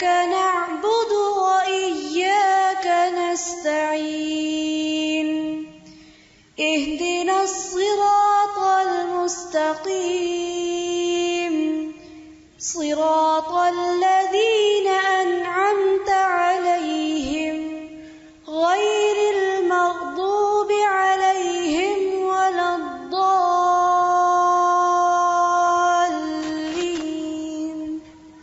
إياك نعبد وإياك نستعين اهدنا الصراط المستقيم صراط الذين أنعمت عليهم غير المغضوب عليهم ولا الضالين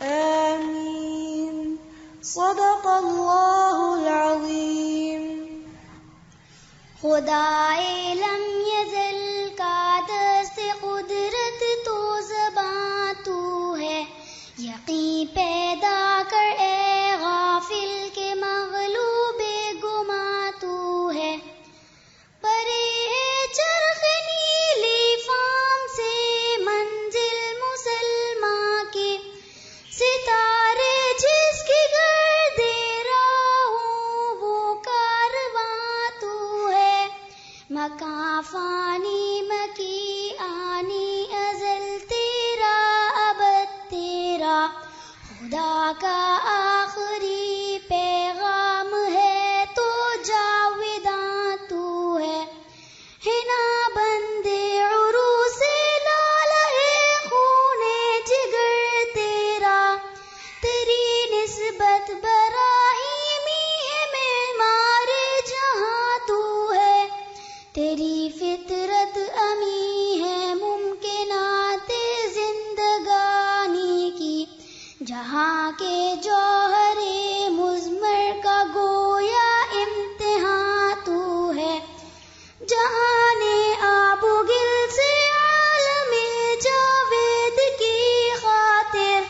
آمين صدق الله العظيم. خدائے لم یزل کا دست قدرت تو زباں تو ہے، یقین پیدا کر اے غافل کے مغلوب گماں تو ہے. پرے چرخ نیلی فام سے منزل مسلماں کی، ستارے جس کی گرد راہوں وہ کارواں تو ہے. مکاں فانی مکی آنی ازل تیرا ابد تیرا، خدا کا آخری پیغام ہے تو جاوداں تو ہے. ہنا بندے عروس لالہ خون جگر تیرا، تیری نسبت براہیمی ہے معمار جہاں تو ہے. تیری فطرت امی ہے ممکنات زندگانی کی، جہاں کے جوہر مضمر کا گویا امتحان تو ہے. جہان آب و گل سے عالم جاوید کی خاطر،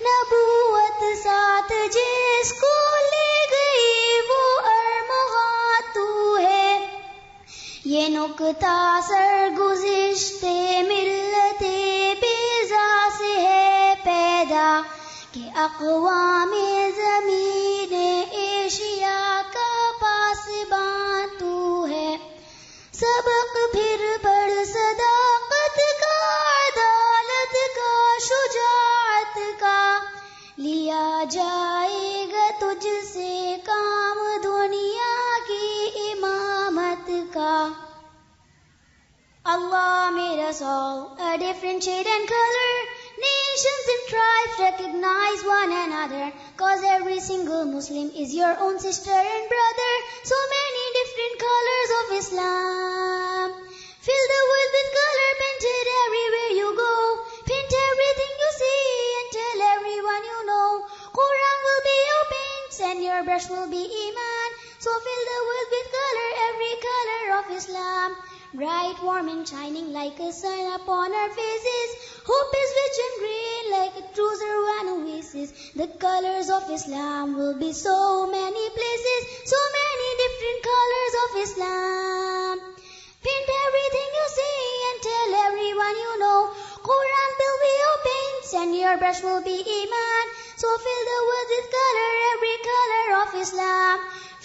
نبوت ساتھ جس کو لے گئی وہ ارمغاں تو ہے. یہ نکتہ سرگزشتے ملت بیضا سے ہے پیدا، کہ اقوام زمین ایشیا کا پاسباں تو ہے. سبق پھر پڑھ صداقت کا، عدالت کا، شجاعت کا، لیا جائے گا تجھ سے کام دنیا کی امامت کا. Allah made us all a different shade and color. Nations and tribes recognize one another, cause every single Muslim is your own sister and brother. So many different colors of Islam. Fill the world with color, painted everywhere you go. Paint everything you see and tell everyone you know. Quran will be your paints and your brush will be Iman. So fill the world with color, every color of Islam. Bright, warm and shining like a sun upon our faces. Hope is rich and green like a true Zarwan oasis. The colors of Islam will be so many places, so many different colors of Islam. Paint everything you see and tell everyone you know. Quran will be your paints and your brush will be Iman. So fill the world with color, every color of Islam.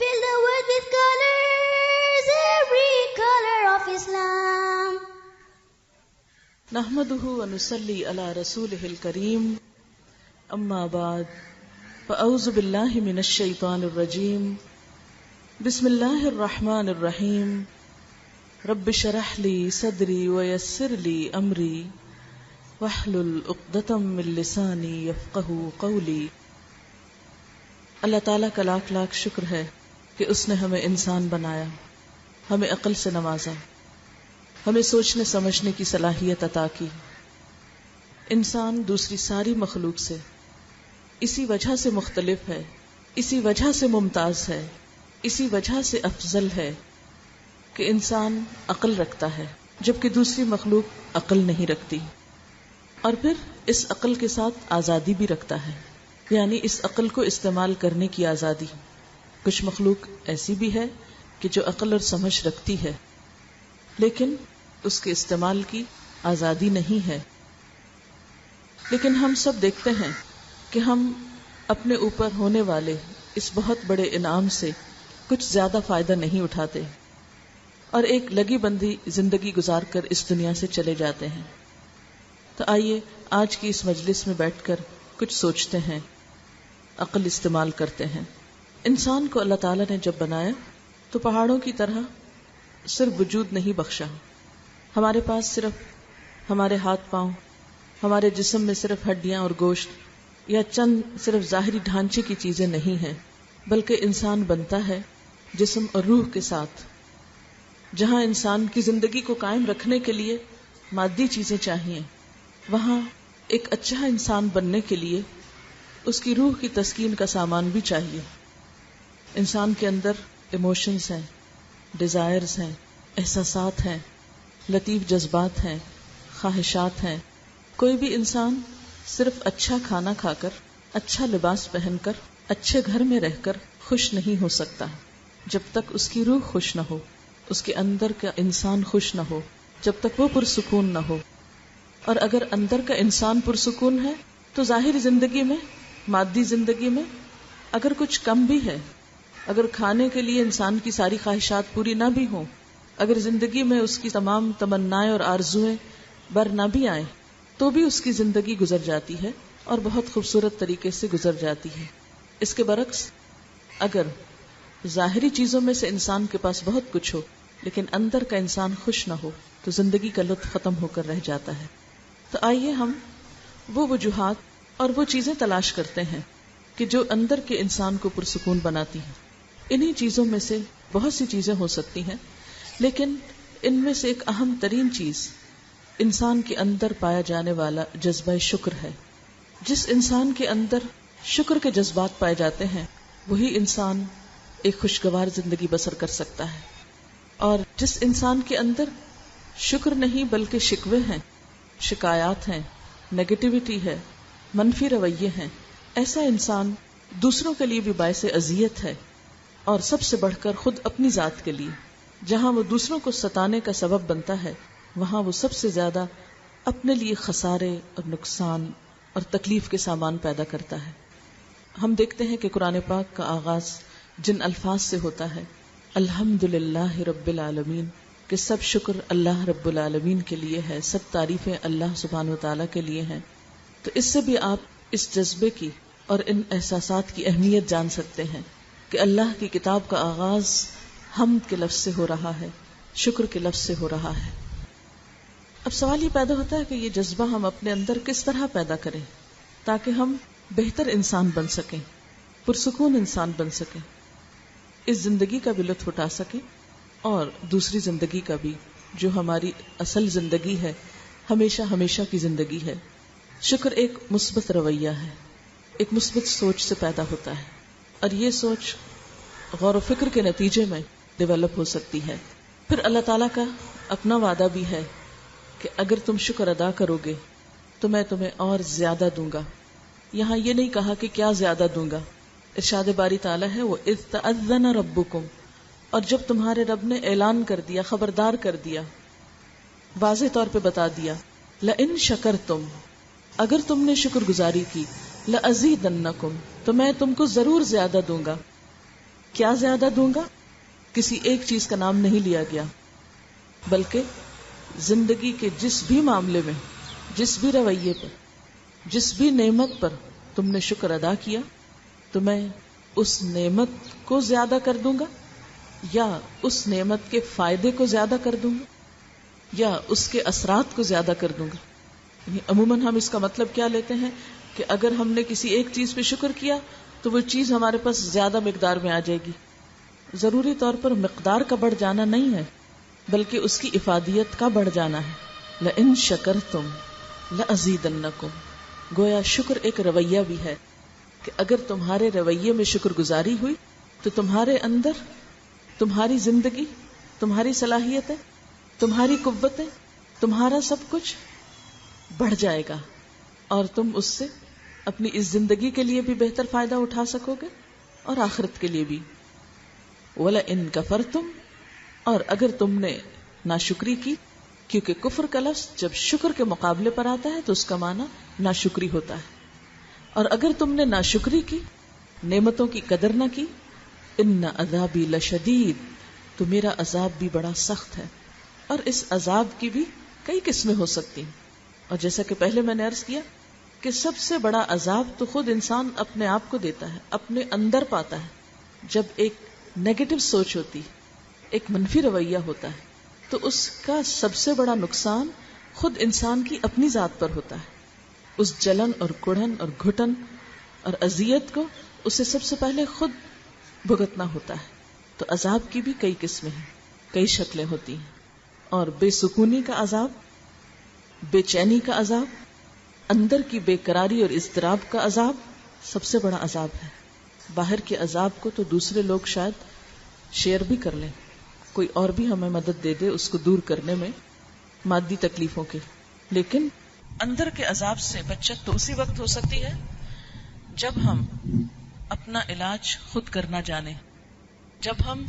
Fill the world with colors, every color of Islam. نحمده ونصلي على رسوله الكريم، اما بعد، فاعوذ بالله من الشیطان الرجیم، بسم اللہ الرحمن الرحیم. رب اشرح لي صدری ويسر لي امری واحلل عقدۃ من لسانی یفقهوا قولی. اللہ تعالیٰ کا لاکھ لاکھ شکر ہے کہ اس نے ہمیں انسان بنایا، ہمیں عقل سے نوازا، ہمیں سوچنے سمجھنے کی صلاحیت عطا کی. انسان دوسری ساری مخلوق سے اسی وجہ سے مختلف ہے، اسی وجہ سے ممتاز ہے، اسی وجہ سے افضل ہے کہ انسان عقل رکھتا ہے جبکہ دوسری مخلوق عقل نہیں رکھتی، اور پھر اس عقل کے ساتھ آزادی بھی رکھتا ہے، یعنی اس عقل کو استعمال کرنے کی آزادی. کچھ مخلوق ایسی بھی ہے کہ جو عقل اور سمجھ رکھتی ہے لیکن اس کے استعمال کی آزادی نہیں ہے. لیکن ہم سب دیکھتے ہیں کہ ہم اپنے اوپر ہونے والے اس بہت بڑے انعام سے کچھ زیادہ فائدہ نہیں اٹھاتے اور ایک لگی بندی زندگی گزار کر اس دنیا سے چلے جاتے ہیں. تو آئیے آج کی اس مجلس میں بیٹھ کر کچھ سوچتے ہیں عقل استعمال کرتے ہیں. انسان کو اللہ تعالیٰ نے جب بنایا تو پہاڑوں کی طرح صرف وجود نہیں بخشا. ہمارے پاس صرف ہمارے ہاتھ پاؤں، ہمارے جسم میں صرف ہڈیاں اور گوشت یا چند صرف ظاہری ڈھانچے کی چیزیں نہیں ہیں، بلکہ انسان بنتا ہے جسم اور روح کے ساتھ. جہاں انسان کی زندگی کو قائم رکھنے کے لیے مادی چیزیں چاہیے، وہاں ایک اچھا انسان بننے کے لیے اس کی روح کی تسکین کا سامان بھی چاہیے. انسان کے اندر ایموشنز ہیں، ڈیزائرز ہیں، احساسات ہیں، لطیف جذبات ہیں، خواہشات ہیں. کوئی بھی انسان صرف اچھا کھانا کھا کر، اچھا لباس پہن کر، اچھے گھر میں رہ کر خوش نہیں ہو سکتا جب تک اس کی روح خوش نہ ہو، اس کے اندر کا انسان خوش نہ ہو، جب تک وہ پرسکون نہ ہو. اور اگر اندر کا انسان پرسکون ہے تو ظاہری زندگی میں، مادی زندگی میں اگر کچھ کم بھی ہے، اگر کھانے کے لیے انسان کی ساری خواہشات پوری نہ بھی ہوں، اگر زندگی میں اس کی تمام تمنائیں اور آرزویں بر نہ بھی آئیں، تو بھی اس کی زندگی گزر جاتی ہے اور بہت خوبصورت طریقے سے گزر جاتی ہے. اس کے برعکس اگر ظاہری چیزوں میں سے انسان کے پاس بہت کچھ ہو لیکن اندر کا انسان خوش نہ ہو تو زندگی کا لطف ختم ہو کر رہ جاتا ہے. تو آئیے ہم وہ وجوہات اور وہ چیزیں تلاش کرتے ہیں کہ جو اندر کے انسان کو پرسکون بناتی ہیں. انہی چیزوں میں سے بہت سی چیزیں ہو سکتی ہیں، لیکن ان میں سے ایک اہم ترین چیز انسان کے اندر پایا جانے والا جذبہ شکر ہے. جس انسان کے اندر شکر کے جذبات پائے جاتے ہیں وہی انسان ایک خوشگوار زندگی بسر کر سکتا ہے. اور جس انسان کے اندر شکر نہیں بلکہ شکوے ہیں، شکایات ہیں، نیگیٹیوٹی ہے، منفی رویے ہیں، ایسا انسان دوسروں کے لیے بھی باعث اذیت ہے، اور سب سے بڑھ کر خود اپنی ذات کے لیے. جہاں وہ دوسروں کو ستانے کا سبب بنتا ہے وہاں وہ سب سے زیادہ اپنے لیے خسارے اور نقصان اور تکلیف کے سامان پیدا کرتا ہے. ہم دیکھتے ہیں کہ قرآن پاک کا آغاز جن الفاظ سے ہوتا ہے، الحمدللہ رب العالمین، کہ سب شکر اللہ رب العالمین کے لیے ہے، سب تعریفیں اللہ سبحانہ وتعالی کے لیے ہیں. تو اس سے بھی آپ اس جذبے کی اور ان احساسات کی اہمیت جان سکتے ہیں کہ اللہ کی کتاب کا آغاز حمد کے لفظ سے ہو رہا ہے، شکر کے لفظ سے ہو رہا ہے. اب سوال یہ پیدا ہوتا ہے کہ یہ جذبہ ہم اپنے اندر کس طرح پیدا کریں تاکہ ہم بہتر انسان بن سکیں، پرسکون انسان بن سکیں، اس زندگی کا بھی لطف اٹھا سکیں اور دوسری زندگی کا بھی جو ہماری اصل زندگی ہے، ہمیشہ ہمیشہ کی زندگی ہے. شکر ایک مثبت رویہ ہے، ایک مثبت سوچ سے پیدا ہوتا ہے، اور یہ سوچ غور و فکر کے نتیجے میں ڈیولپ ہو سکتی ہے. پھر اللہ تعالیٰ کا اپنا وعدہ بھی ہے کہ اگر تم شکر ادا کرو گے تو میں تمہیں اور زیادہ دوں گا. یہاں یہ نہیں کہا کہ کیا زیادہ دوں گا. ارشاد باری تعالیٰ ہے وہ اذ تأذن ربکم، اور جب تمہارے رب نے اعلان کر دیا، خبردار کر دیا، واضح طور پہ بتا دیا، لئن شکرتم، اگر تم نے شکر گزاری کی، لأزیدنکم، تو میں تم کو ضرور زیادہ دوں گا. کیا زیادہ دوں گا؟ کسی ایک چیز کا نام نہیں لیا گیا، بلکہ زندگی کے جس بھی معاملے میں، جس بھی رویے پر، جس بھی نعمت پر تم نے شکر ادا کیا تو میں اس نعمت کو زیادہ کر دوں گا، یا اس نعمت کے فائدے کو زیادہ کر دوں گا، یا اس کے اثرات کو زیادہ کر دوں گا. یعنی عموماً ہم اس کا مطلب کیا لیتے ہیں کہ اگر ہم نے کسی ایک چیز پہ شکر کیا تو وہ چیز ہمارے پاس زیادہ مقدار میں آ جائے گی. ضروری طور پر مقدار کا بڑھ جانا نہیں ہے بلکہ اس کی افادیت کا بڑھ جانا ہے. لئن شکرتم لأزیدنکم، گویا شکر ایک رویہ بھی ہے کہ اگر تمہارے رویے میں شکر گزاری ہوئی تو تمہارے اندر تمہاری زندگی، تمہاری صلاحیتیں، تمہاری قوتیں، تمہارا سب کچھ بڑھ جائے گا اور تم اس سے اپنی اس زندگی کے لیے بھی بہتر فائدہ اٹھا سکو گے اور آخرت کے لیے بھی. وَلَئِن كَفَرْتُمْ، اور اگر تم نے ناشکری کی، کیونکہ کفر کا لفظ جب شکر کے مقابلے پر آتا ہے تو اس کا معنی ناشکری ہوتا ہے، اور اگر تم نے ناشکری کی، نعمتوں کی قدر نہ کی، ان عذابی لشدید، تو میرا عذاب بھی بڑا سخت ہے. اور اس عذاب کی بھی کئی قسمیں ہو سکتی ہیں، اور جیسا کہ پہلے میں نے عرض کیا کہ سب سے بڑا عذاب تو خود انسان اپنے آپ کو دیتا ہے، اپنے اندر پاتا ہے. جب ایک نیگیٹو سوچ ہوتی، ایک منفی رویہ ہوتا ہے، تو اس کا سب سے بڑا نقصان خود انسان کی اپنی ذات پر ہوتا ہے. اس جلن اور کڑھن اور گھٹن اور اذیت کو اسے سب سے پہلے خود بھگتنا ہوتا ہے. تو عذاب کی بھی کئی قسمیں ہیں، کئی شکلیں ہوتی ہیں. اور بے سکونی کا عذاب، بے چینی کا عذاب، اندر کی بے قراری اور اضطراب کا عذاب سب سے بڑا عذاب ہے. باہر کے عذاب کو تو دوسرے لوگ شاید شیئر بھی کر لیں، کوئی اور بھی ہمیں مدد دے دے اس کو دور کرنے میں مادی تکلیفوں کے، لیکن اندر کے عذاب سے بچت تو اسی وقت ہو سکتی ہے جب ہم اپنا علاج خود کرنا جانیں، جب ہم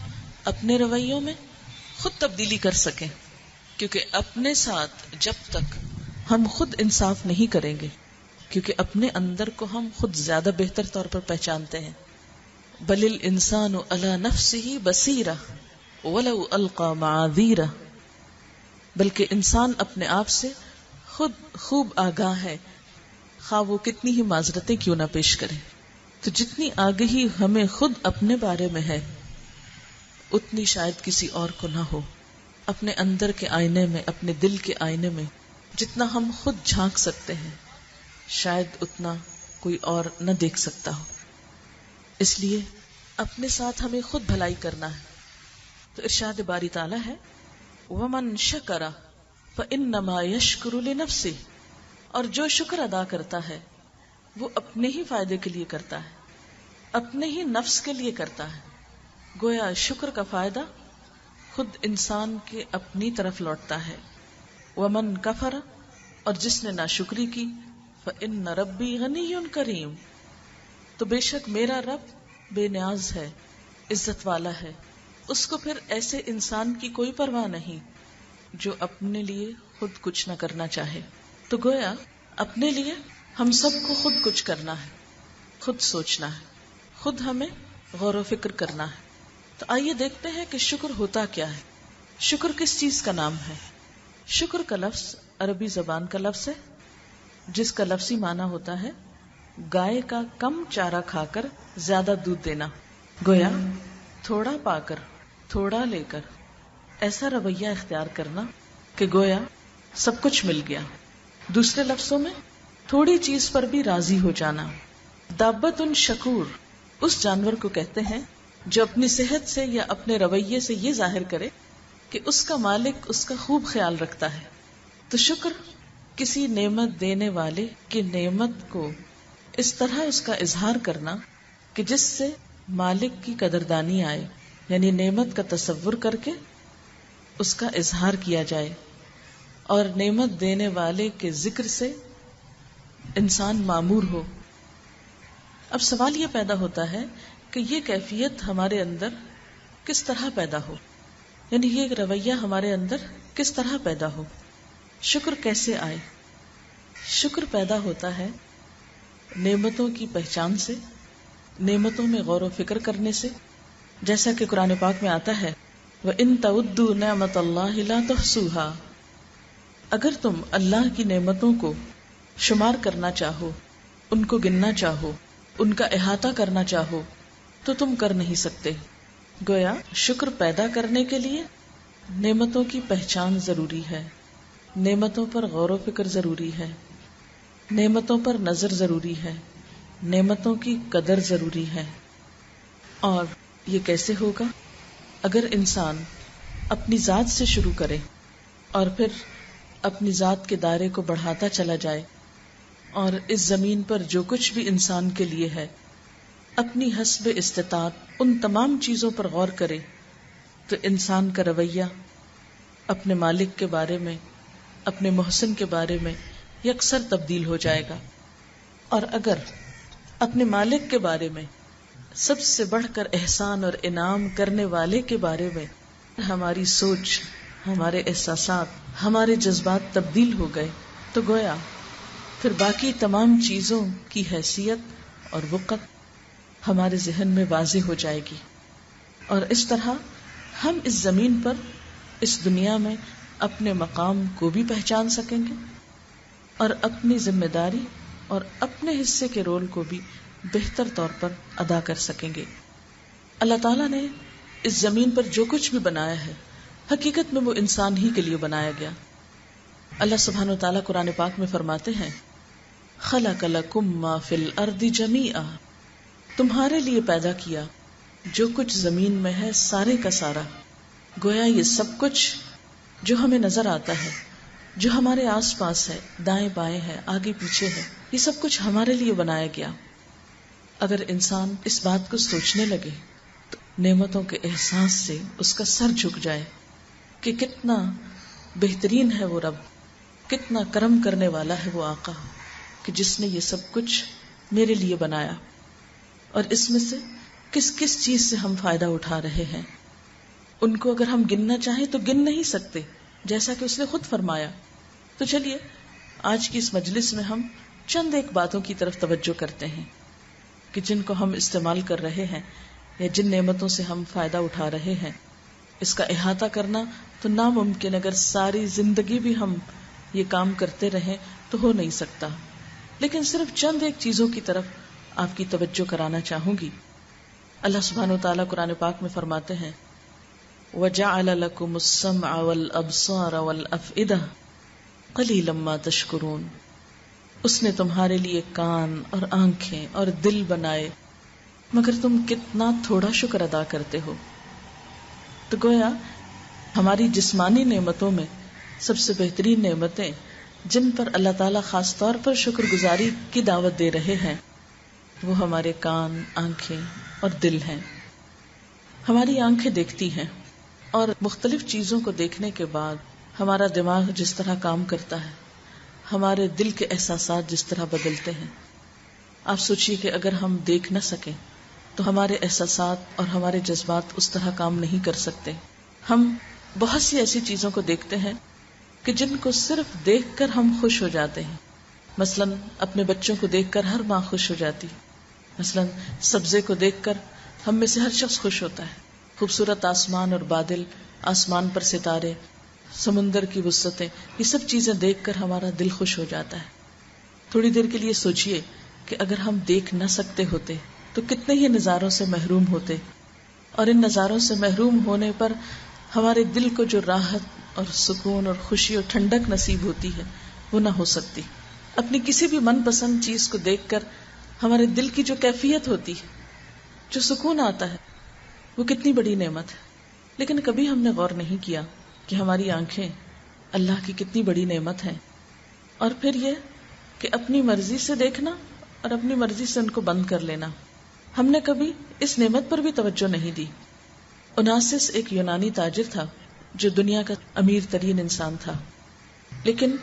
اپنے رویوں میں خود تبدیلی کر سکیں. کیونکہ اپنے ساتھ جب تک ہم خود انصاف نہیں کریں گے، کیونکہ اپنے اندر کو ہم خود زیادہ بہتر طور پر پہچانتے ہیں. بل الانسان علی نفسہ بصیرہ ولو القی معاذیرہ، بلکہ انسان اپنے آپ سے خود خوب آگاہ ہے، خواہ وہ کتنی ہی معذرتیں کیوں نہ پیش کرے. تو جتنی آگہی ہمیں خود اپنے بارے میں ہے اتنی شاید کسی اور کو نہ ہو. اپنے اندر کے آئینے میں، اپنے دل کے آئینے میں جتنا ہم خود جھانک سکتے ہیں شاید اتنا کوئی اور نہ دیکھ سکتا ہو. اس لیے اپنے ساتھ ہمیں خود بھلائی کرنا ہے. تو ارشاد باری تعالیٰ ہے وَمَن شَكَرَ فَإِنَّمَا يَشْكُرُ لِنَفْسِهِ، اور جو شکر ادا کرتا ہے وہ اپنے ہی فائدے کے لیے کرتا ہے، اپنے ہی نفس کے لیے کرتا ہے. گویا شکر کا فائدہ خود انسان کے اپنی طرف لوٹتا ہے. وَمَن كَفَرَ، اور جس نے ناشکری کی، فَإِنَّ رَبِّي غَنِيٌّ كَرِيمٌ، تو بے شک میرا رب بے نیاز ہے، عزت والا ہے. اس کو پھر ایسے انسان کی کوئی پرواہ نہیں جو اپنے لیے خود کچھ نہ کرنا چاہے. تو گویا اپنے لیے ہم سب کو خود کچھ کرنا ہے، خود سوچنا ہے، خود ہمیں غور و فکر کرنا ہے. تو آئیے دیکھتے ہیں کہ شکر ہوتا کیا ہے. شکر کس چیز کا نام ہے؟ شکر کا لفظ عربی زبان کا لفظ ہے جس کا لفظی معنی ہوتا ہے گائے کا کم چارہ کھا کر زیادہ دودھ دینا. گویا تھوڑا پا کر تھوڑا لے کر ایسا رویہ اختیار کرنا کہ گویا سب کچھ مل گیا. دوسرے لفظوں میں تھوڑی چیز پر بھی راضی ہو جانا. دابت شکور اس جانور کو کہتے ہیں جو اپنی صحت سے یا اپنے رویے سے یہ ظاہر کرے کہ اس کا مالک اس کا خوب خیال رکھتا ہے. تو شکر کسی نعمت دینے والے کی نعمت کو اس طرح اس کا اظہار کرنا کہ جس سے مالک کی قدردانی آئے، یعنی نعمت کا تصور کر کے اس کا اظہار کیا جائے اور نعمت دینے والے کے ذکر سے انسان معمور ہو. اب سوال یہ پیدا ہوتا ہے کہ یہ کیفیت ہمارے اندر کس طرح پیدا ہو، یعنی یہ رویہ ہمارے اندر کس طرح پیدا ہو، شکر کیسے آئے. شکر پیدا ہوتا ہے نعمتوں کی پہچان سے، نعمتوں میں غور و فکر کرنے سے. جیسا کہ قرآن پاک میں آتا ہے وَإِن تَعُدُّوا نِعْمَتَ اللَّهِ لَا تُحْصُوهَا، اگر تم اللہ کی نعمتوں کو شمار کرنا چاہو، ان کو گننا چاہو، ان کا احاطہ کرنا چاہو تو تم کر نہیں سکتے. گویا شکر پیدا کرنے کے لیے نعمتوں کی پہچان ضروری ہے، نعمتوں پر غور و فکر ضروری ہے، نعمتوں پر نظر ضروری ہے، نعمتوں کی قدر ضروری ہے. اور یہ کیسے ہوگا؟ اگر انسان اپنی ذات سے شروع کرے اور پھر اپنی ذات کے دائرے کو بڑھاتا چلا جائے اور اس زمین پر جو کچھ بھی انسان کے لیے ہے اپنی حسب استطاعت ان تمام چیزوں پر غور کرے تو انسان کا رویہ اپنے مالک کے بارے میں، اپنے محسن کے بارے میں یکسر تبدیل ہو جائے گا. اور اگر اپنے مالک کے بارے میں، سب سے بڑھ کر احسان اور انعام کرنے والے کے بارے میں ہماری سوچ، ہمارے احساسات، ہمارے جذبات تبدیل ہو گئے تو گویا پھر باقی تمام چیزوں کی حیثیت اور وقت ہمارے ذہن میں واضح ہو جائے گی. اور اس طرح ہم اس زمین پر، اس دنیا میں اپنے مقام کو بھی پہچان سکیں گے اور اپنی ذمہ داری اور اپنے حصے کے رول کو بھی بہتر طور پر ادا کر سکیں گے. اللہ تعالیٰ نے اس زمین پر جو کچھ بھی بنایا ہے حقیقت میں وہ انسان ہی کے لیے بنایا گیا. اللہ سبحانہ و تعالیٰ قرآن پاک میں فرماتے ہیں خلق لکم ما فی الارض جمیعا، تمہارے لیے پیدا کیا جو کچھ زمین میں ہے سارے کا سارا. گویا یہ سب کچھ جو ہمیں نظر آتا ہے، جو ہمارے آس پاس ہے، دائیں بائیں ہے، آگے پیچھے ہے، یہ سب کچھ ہمارے لیے بنایا گیا. اگر انسان اس بات کو سوچنے لگے تو نعمتوں کے احساس سے اس کا سر جھک جائے کہ کتنا بہترین ہے وہ رب، کتنا کرم کرنے والا ہے وہ آقا کہ جس نے یہ سب کچھ میرے لیے بنایا. اور اس میں سے کس کس چیز سے ہم فائدہ اٹھا رہے ہیں، ان کو اگر ہم گننا چاہیں تو گن نہیں سکتے، جیسا کہ اس نے خود فرمایا. تو چلیے آج کی اس مجلس میں ہم چند ایک باتوں کی طرف توجہ کرتے ہیں کہ جن کو ہم استعمال کر رہے ہیں یا جن نعمتوں سے ہم فائدہ اٹھا رہے ہیں. اس کا احاطہ کرنا تو ناممکن، اگر ساری زندگی بھی ہم یہ کام کرتے رہیں تو ہو نہیں سکتا. لیکن صرف چند ایک چیزوں کی طرف آپ کی توجہ کرانا چاہوں گی. اللہ سبحانہ وتعالیٰ قرآن پاک میں فرماتے ہیں وَجَعَلَ لَكُمُ السَّمْعَ وَالْأَبْصَارَ وَالْأَفْئِدَةَ قَلِيلًا مَا تَشْكُرُونَ. اس نے تمہارے لیے کان اور آنکھیں اور دل بنائے مگر تم کتنا تھوڑا شکر ادا کرتے ہو. تو گویا ہماری جسمانی نعمتوں میں سب سے بہترین نعمتیں جن پر اللہ تعالیٰ خاص طور پر شکر گزاری کی دعوت دے رہے ہیں وہ ہمارے کان، آنکھیں اور دل ہیں. ہماری آنکھیں دیکھتی ہیں اور مختلف چیزوں کو دیکھنے کے بعد ہمارا دماغ جس طرح کام کرتا ہے، ہمارے دل کے احساسات جس طرح بدلتے ہیں. آپ سوچئے کہ اگر ہم دیکھ نہ سکیں تو ہمارے احساسات اور ہمارے جذبات اس طرح کام نہیں کر سکتے. ہم بہت سی ایسی چیزوں کو دیکھتے ہیں کہ جن کو صرف دیکھ کر ہم خوش ہو جاتے ہیں. مثلا اپنے بچوں کو دیکھ کر ہر ماں خوش ہو جاتی، مثلا سبزے کو دیکھ کر ہم میں سے ہر شخص خوش ہوتا ہے. خوبصورت آسمان اور بادل، آسمان پر ستارے، سمندر کی وسعتیں، یہ سب چیزیں دیکھ کر ہمارا دل خوش ہو جاتا ہے. تھوڑی دیر کے لیے سوچئے کہ اگر ہم دیکھ نہ سکتے ہوتے تو کتنے ہی نظاروں سے محروم ہوتے، اور ان نظاروں سے محروم ہونے پر ہمارے دل کو جو راحت اور سکون اور خوشی اور ٹھنڈک نصیب ہوتی ہے وہ نہ ہو سکتی. اپنی کسی بھی من پسند چیز کو دیکھ کر ہمارے دل کی جو کیفیت ہوتی ہے، جو سکون آتا ہے، وہ کتنی بڑی نعمت ہے. لیکن کبھی ہم نے غور نہیں کیا کہ ہماری آنکھیں اللہ کی کتنی بڑی نعمت ہیں. اور پھر یہ کہ اپنی مرضی سے دیکھنا اور اپنی مرضی سے ان کو بند کر لینا، ہم نے کبھی اس نعمت پر بھی توجہ نہیں دی. اوناسس ایک یونانی تاجر تھا جو دنیا کا امیر ترین انسان تھا، لیکن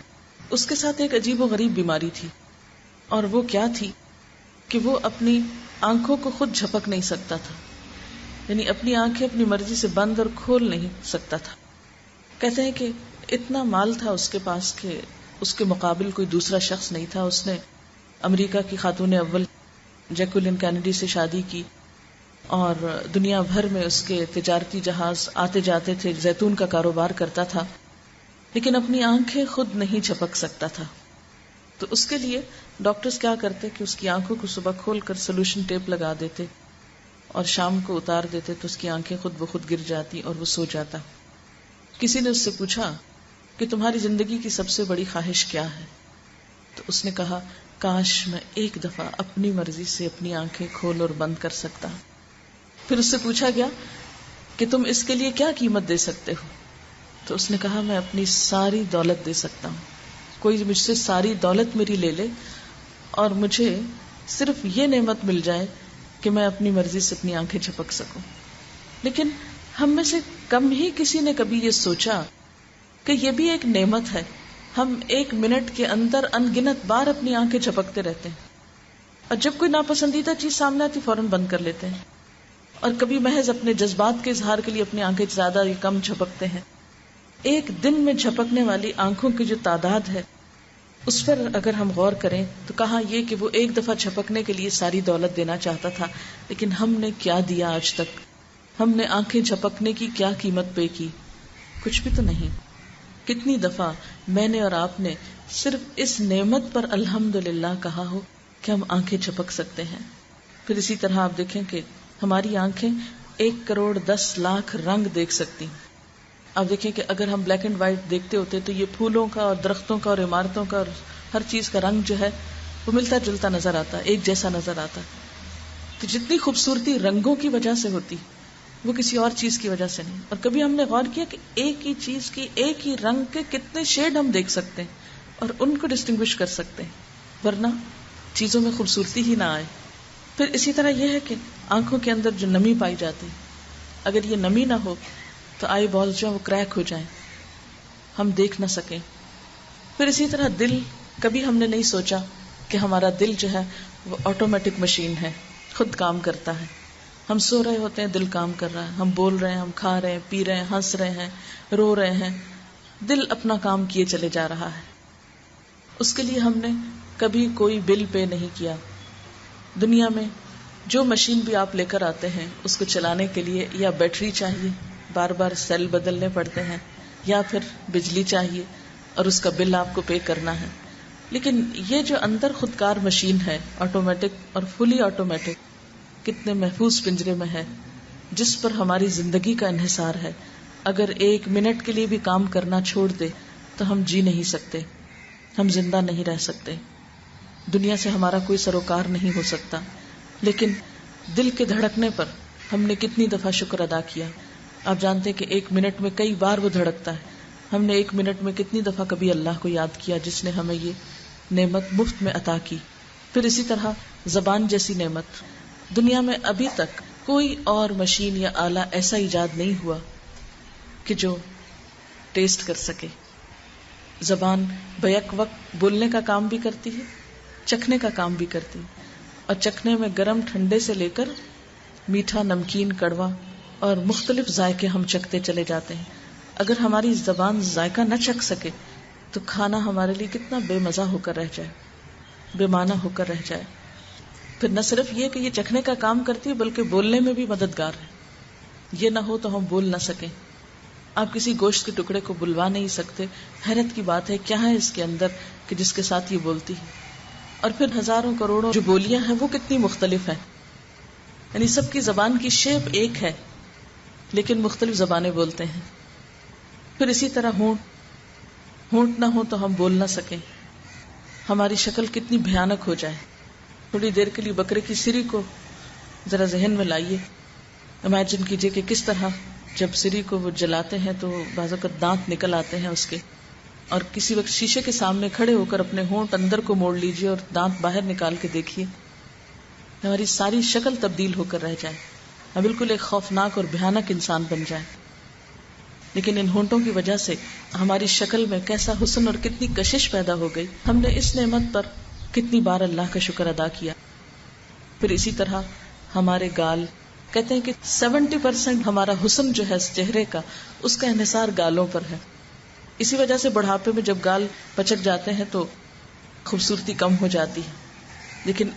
اس کے ساتھ ایک عجیب و غریب بیماری تھی. اور وہ کیا تھی کہ وہ اپنی آنکھوں کو خود جھپک نہیں سکتا تھا، یعنی اپنی آنکھیں اپنی مرضی سے بند اور کھول نہیں سکتا تھا. کہتے ہیں کہ اتنا مال تھا اس کے پاس کہ اس کے مقابل کوئی دوسرا شخص نہیں تھا. اس نے امریکہ کی خاتون اول جیکولین کینیڈی سے شادی کی اور دنیا بھر میں اس کے تجارتی جہاز آتے جاتے تھے، زیتون کا کاروبار کرتا تھا، لیکن اپنی آنکھیں خود نہیں جھپک سکتا تھا. تو اس کے لیے ڈاکٹرز کیا کرتے کہ اس کی آنکھوں کو صبح کھول کر سولوشن ٹیپ لگا دیتے اور شام کو اتار دیتے تو اس کی آنکھیں خود بخود گر جاتی اور وہ سو جاتا. کسی نے اس سے پوچھا کہ تمہاری زندگی کی سب سے بڑی خواہش کیا ہے؟ تو اس نے کہا کاش میں ایک دفعہ اپنی مرضی سے اپنی آنکھیں کھول اور بند کر سکتا. پھر اس سے پوچھا گیا کہ تم اس کے لیے کیا قیمت دے سکتے ہو؟ تو اس نے کہا میں اپنی ساری دولت دے سکتا ہوں. کوئی مجھ سے ساری دولت میری لے لے اور مجھے صرف یہ نعمت مل جائے کہ میں اپنی مرضی سے اپنی آنکھیں جھپک سکوں. لیکن ہم میں سے کم ہی کسی نے کبھی یہ سوچا کہ یہ بھی ایک نعمت ہے. ہم 1 منٹ کے اندر ان گنت بار اپنی آنکھیں جھپکتے رہتے ہیں، اور جب کوئی ناپسندیدہ چیز سامنے آتی فوراً بند کر لیتے ہیں، اور کبھی محض اپنے جذبات کے اظہار کے لیے اپنی آنکھیں زیادہ یا کم جھپکتے ہیں. ایک دن میں جھپکنے والی آنکھوں کی جو تعداد ہے اس پر اگر ہم غور کریں تو کہا یہ کہ وہ ایک دفعہ جھپکنے کے لیے ساری دولت دینا چاہتا تھا، لیکن ہم نے کیا دیا آج تک؟ ہم نے آنکھیں جھپکنے کی کیا قیمت پے کی؟ کچھ بھی تو نہیں. کتنی دفعہ میں نے اور آپ نے صرف اس نعمت پر الحمدللہ کہا ہو کہ ہم آنکھیں جھپک سکتے ہیں. پھر اسی طرح آپ دیکھیں کہ ہماری آنکھیں 1,10,00,000 رنگ دیکھ سکتی. آپ دیکھیں کہ اگر ہم بلیک اینڈ وائٹ دیکھتے ہوتے تو یہ پھولوں کا اور درختوں کا اور عمارتوں کا اور ہر چیز کا رنگ جو ہے وہ ملتا جلتا نظر آتا، ایک جیسا نظر آتا. تو جتنی خوبصورتی رنگوں کی وجہ سے ہوتی وہ کسی اور چیز کی وجہ سے نہیں. اور کبھی ہم نے غور کیا کہ ایک ہی چیز کی ایک ہی رنگ کے کتنے شیڈ ہم دیکھ سکتے ہیں اور ان کو ڈسٹنگوش کر سکتے ہیں، ورنہ چیزوں میں خوبصورتی ہی نہ آئے. پھر اسی طرح یہ ہے کہ آنکھوں کے اندر جو نمی پائی جاتی، اگر یہ نمی نہ ہو تو آئی بالز جو ہیں وہ کریک ہو جائیں، ہم دیکھ نہ سکیں. پھر اسی طرح دل، کبھی ہم نے نہیں سوچا کہ ہمارا دل جو ہے وہ آٹومیٹک مشین ہے، خود کام کرتا ہے. ہم سو رہے ہوتے ہیں، دل کام کر رہا ہے، ہم بول رہے ہیں، ہم کھا رہے ہیں، پی رہے ہیں، ہنس رہے ہیں، رو رہے ہیں، دل اپنا کام کیے چلے جا رہا ہے. اس کے لیے ہم نے کبھی کوئی بل پے نہیں کیا. دنیا میں جو مشین بھی آپ لے کر آتے ہیں اس کو چلانے کے لیے یا بیٹری چاہیے، بار بار سیل بدلنے پڑتے ہیں، یا پھر بجلی چاہیے اور اس کا بل آپ کو پے کرنا ہے. لیکن یہ جو اندر خودکار مشین ہے، آٹومیٹک اور فلی آٹومیٹک، کتنے محفوظ پنجرے میں ہے، جس پر ہماری زندگی کا انحصار ہے. اگر 1 منٹ کے لیے بھی کام کرنا چھوڑ دے تو ہم جی نہیں سکتے، ہم زندہ نہیں رہ سکتے، دنیا سے ہمارا کوئی سروکار نہیں ہو سکتا. لیکن دل کے دھڑکنے پر ہم نے کتنی دفعہ شکر ادا کیا. آپ جانتے کہ 1 منٹ میں کئی بار وہ دھڑکتا ہے. ہم نے 1 منٹ میں کتنی دفعہ کبھی اللہ کو یاد کیا جس نے ہمیں یہ نعمت مفت میں عطا کی. پھر اسی طرح زبان جیسی نعمت، دنیا میں ابھی تک کوئی اور مشین یا آلہ ایسا ایجاد نہیں ہوا کہ جو ٹیسٹ کر سکے. زبان بیک وقت بولنے کا کام بھی کرتی ہے، چکھنے کا کام بھی کرتی ہے، اور چکھنے میں گرم ٹھنڈے سے لے کر میٹھا، نمکین، کڑوا اور مختلف ذائقے ہم چکھتے چلے جاتے ہیں. اگر ہماری زبان ذائقہ نہ چکھ سکے تو کھانا ہمارے لیے کتنا بے مزہ ہو کر رہ جائے، بے معنی ہو کر رہ جائے. پھر نہ صرف یہ کہ یہ چکھنے کا کام کرتی ہے بلکہ بولنے میں بھی مددگار ہے. یہ نہ ہو تو ہم بول نہ سکیں. آپ کسی گوشت کے ٹکڑے کو بلوا نہیں سکتے. حیرت کی بات ہے کیا ہے اس کے اندر کہ جس کے ساتھ یہ بولتی ہے. اور پھر ہزاروں کروڑوں جو بولیاں ہیں وہ کتنی مختلف ہیں، یعنی سب کی زبان کی شیپ ایک ہے لیکن مختلف زبانیں بولتے ہیں. پھر اسی طرح ہونٹ نہ ہو تو ہم بول نہ سکیں. ہماری شکل کتنی بھیانک ہو جائے. تھوڑی دیر کے لیے بکرے کی سری کو ذرا ذہن میں لائیے. امیجن کیجئے کہ کس طرح جب سری کو وہ جلاتے ہیں تو بعض اوقات دانت نکل آتے ہیں اس کے، اور کسی وقت شیشے کے سامنے کھڑے ہو کر اپنے ہونٹ اندر کو موڑ لیجئے اور دانت باہر نکال کے دیکھیے، ہماری ساری شکل تبدیل ہو کر رہ جائے، ہم بالکل ایک خوفناک اور بھیانک انسان بن جائے. لیکن ان ہونٹوں کی وجہ سے ہماری شکل میں کیسا حسن اور کتنی کشش پیدا ہو گئی. ہم نے اس نعمت پر کتنی بار اللہ کا شکر ادا کیا. پھر اسی طرح ہمارے گال، کہتے ہیں کہ 70% ہمارا حسن جو ہے چہرے کا، اس کا انحصار گالوں پر ہے. اسی وجہ سے بڑھاپے میں جب گال پچک جاتے ہیں تو خوبصورتی کم ہو جاتی ہے، لیکن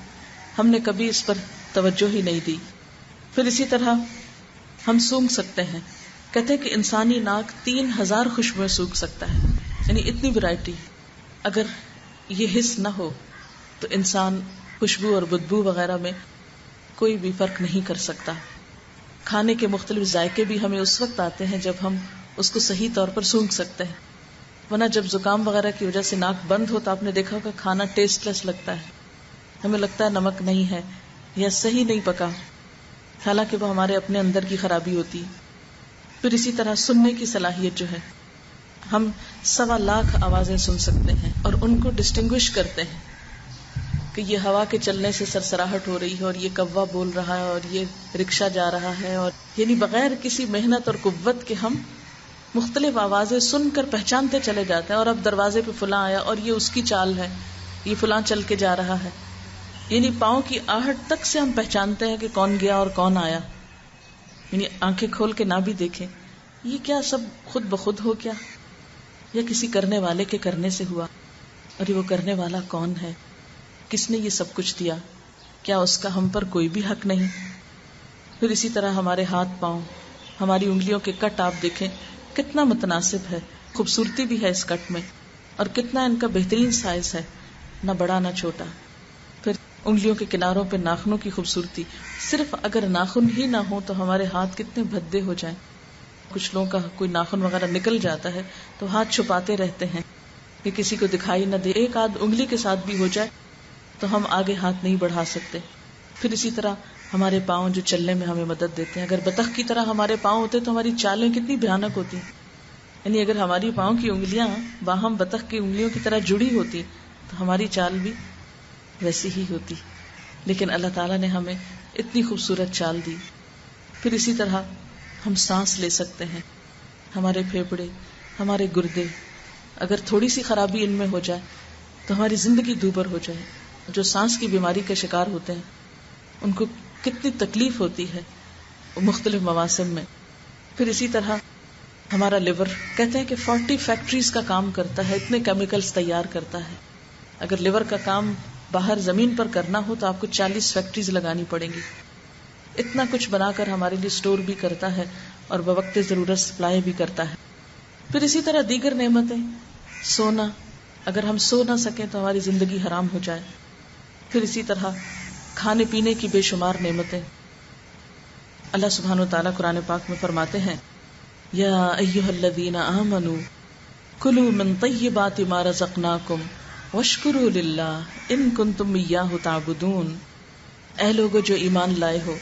ہم نے کبھی اس پر توجہ ہی نہیں دی. پھر اسی طرح ہم سونگھ سکتے ہیں. کہتے ہیں کہ انسانی ناک 3000 خوشبوئیں سونگھ سکتا ہے، یعنی اتنی ورائٹی. اگر یہ حس نہ ہو تو انسان خوشبو اور بدبو وغیرہ میں کوئی بھی فرق نہیں کر سکتا. کھانے کے مختلف ذائقے بھی ہمیں اس وقت آتے ہیں جب ہم اس کو صحیح طور پر سونگھ سکتے ہیں. ورنہ جب زکام وغیرہ کی وجہ سے ناک بند ہو تو آپ نے دیکھا کہ کھانا ٹیسٹ لیس لگتا ہے، ہمیں لگتا ہے نمک نہیں ہے یا صحیح نہیں پکا، حالانکہ وہ ہمارے اپنے اندر کی خرابی ہوتی ہے. پھر اسی طرح سننے کی صلاحیت جو ہے، ہم 125,000 آوازیں سن سکتے ہیں اور ان کو ڈسٹنگوش کرتے ہیں کہ یہ ہوا کے چلنے سے سرسراہٹ ہو رہی ہے اور یہ کوا بول رہا ہے اور یہ رکشہ جا رہا ہے، اور یعنی بغیر کسی محنت اور قوت کے ہم مختلف آوازیں سن کر پہچانتے چلے جاتے ہیں. اور اب دروازے پہ فلاں آیا اور یہ اس کی چال ہے، یہ فلاں چل کے جا رہا ہے، یعنی پاؤں کی آہٹ تک سے ہم پہچانتے ہیں کہ کون گیا اور کون آیا. یعنی آنکھیں کھول کے نہ بھی دیکھیں یہ کیا سب خود بخود ہو کیا، یا کسی کرنے والے کے کرنے سے ہوا، اور یہ وہ کرنے والا کون ہے، کس نے یہ سب کچھ دیا، کیا اس کا ہم پر کوئی بھی حق نہیں. پھر اسی طرح ہمارے ہاتھ پاؤں، ہماری انگلیوں کے کٹ آپ دیکھیں کتنا متناسب ہے. خوبصورتی بھی ہے اس کٹ میں، اور کتنا ان کا بہترین سائز ہے، نہ بڑا نہ چھوٹا. پھر انگلیوں کے کناروں پہ ناخنوں کی خوبصورتی، صرف اگر ناخن ہی نہ ہو تو ہمارے ہاتھ کتنے بھدے ہو جائیں. کچھ لوگوں کا کوئی ناخن وغیرہ نکل جاتا ہے تو ہاتھ چھپاتے رہتے ہیں کہ کسی کو دکھائی نہ دے. ایک آدھ انگلی کے ساتھ بھی ہو جائے تو ہم آگے ہاتھ نہیں بڑھا سکتے. پھر اسی طرح ہمارے پاؤں جو چلنے میں ہمیں مدد دیتے ہیں. اگر بطخ کی طرح ہمارے پاؤں ہوتے تو ہماری چالیں کتنی بھیانک ہوتی. یعنی اگر ہماری پاؤں کی انگلیاں باہم بطخ کی انگلیوں کی طرح جڑی ہوتی تو ہماری چال بھی ویسی ہی ہوتی. لیکن اللہ تعالیٰ نے ہمیں اتنی خوبصورت چال دی. پھر اسی طرح ہم سانس لے سکتے ہیں. ہمارے پھیپھڑے، ہمارے گردے، اگر تھوڑی سی خرابی ان میں ہو جائے تو ہماری زندگی دوبر ہو جائے. جو سانس کی بیماری کا شکار ہوتے ہیں ان کو کتنی تکلیف ہوتی ہے مختلف مواسم میں. پھر اسی طرح ہمارا لیور، کہتے ہیں کہ 40 فیکٹریز کا کام کرتا ہے، اتنے کیمیکلز تیار کرتا ہے. اگر لیور کا کام باہر زمین پر کرنا ہو تو آپ کو 40 فیکٹریز لگانی پڑیں گی. اتنا کچھ بنا کر ہمارے لیے سٹور بھی کرتا ہے اور بوقت ضرورت سپلائی بھی کرتا ہے. پھر اسی طرح دیگر نعمتیں، سونا، اگر ہم سو نہ سکیں تو ہماری زندگی حرام ہو جائے. پھر اسی طرح کھانے پینے کی بے شمار نعمتیں. اللہ سبحانہ و تعالیٰ قرآن پاک میں فرماتے ہیں، یا ایھا الذین آمنوا کلوا من طیبات ما رزقناکم واشکروا للہ ان کنتم ایاہ تعبدون. اے لوگو جو ایمان لائے ہو،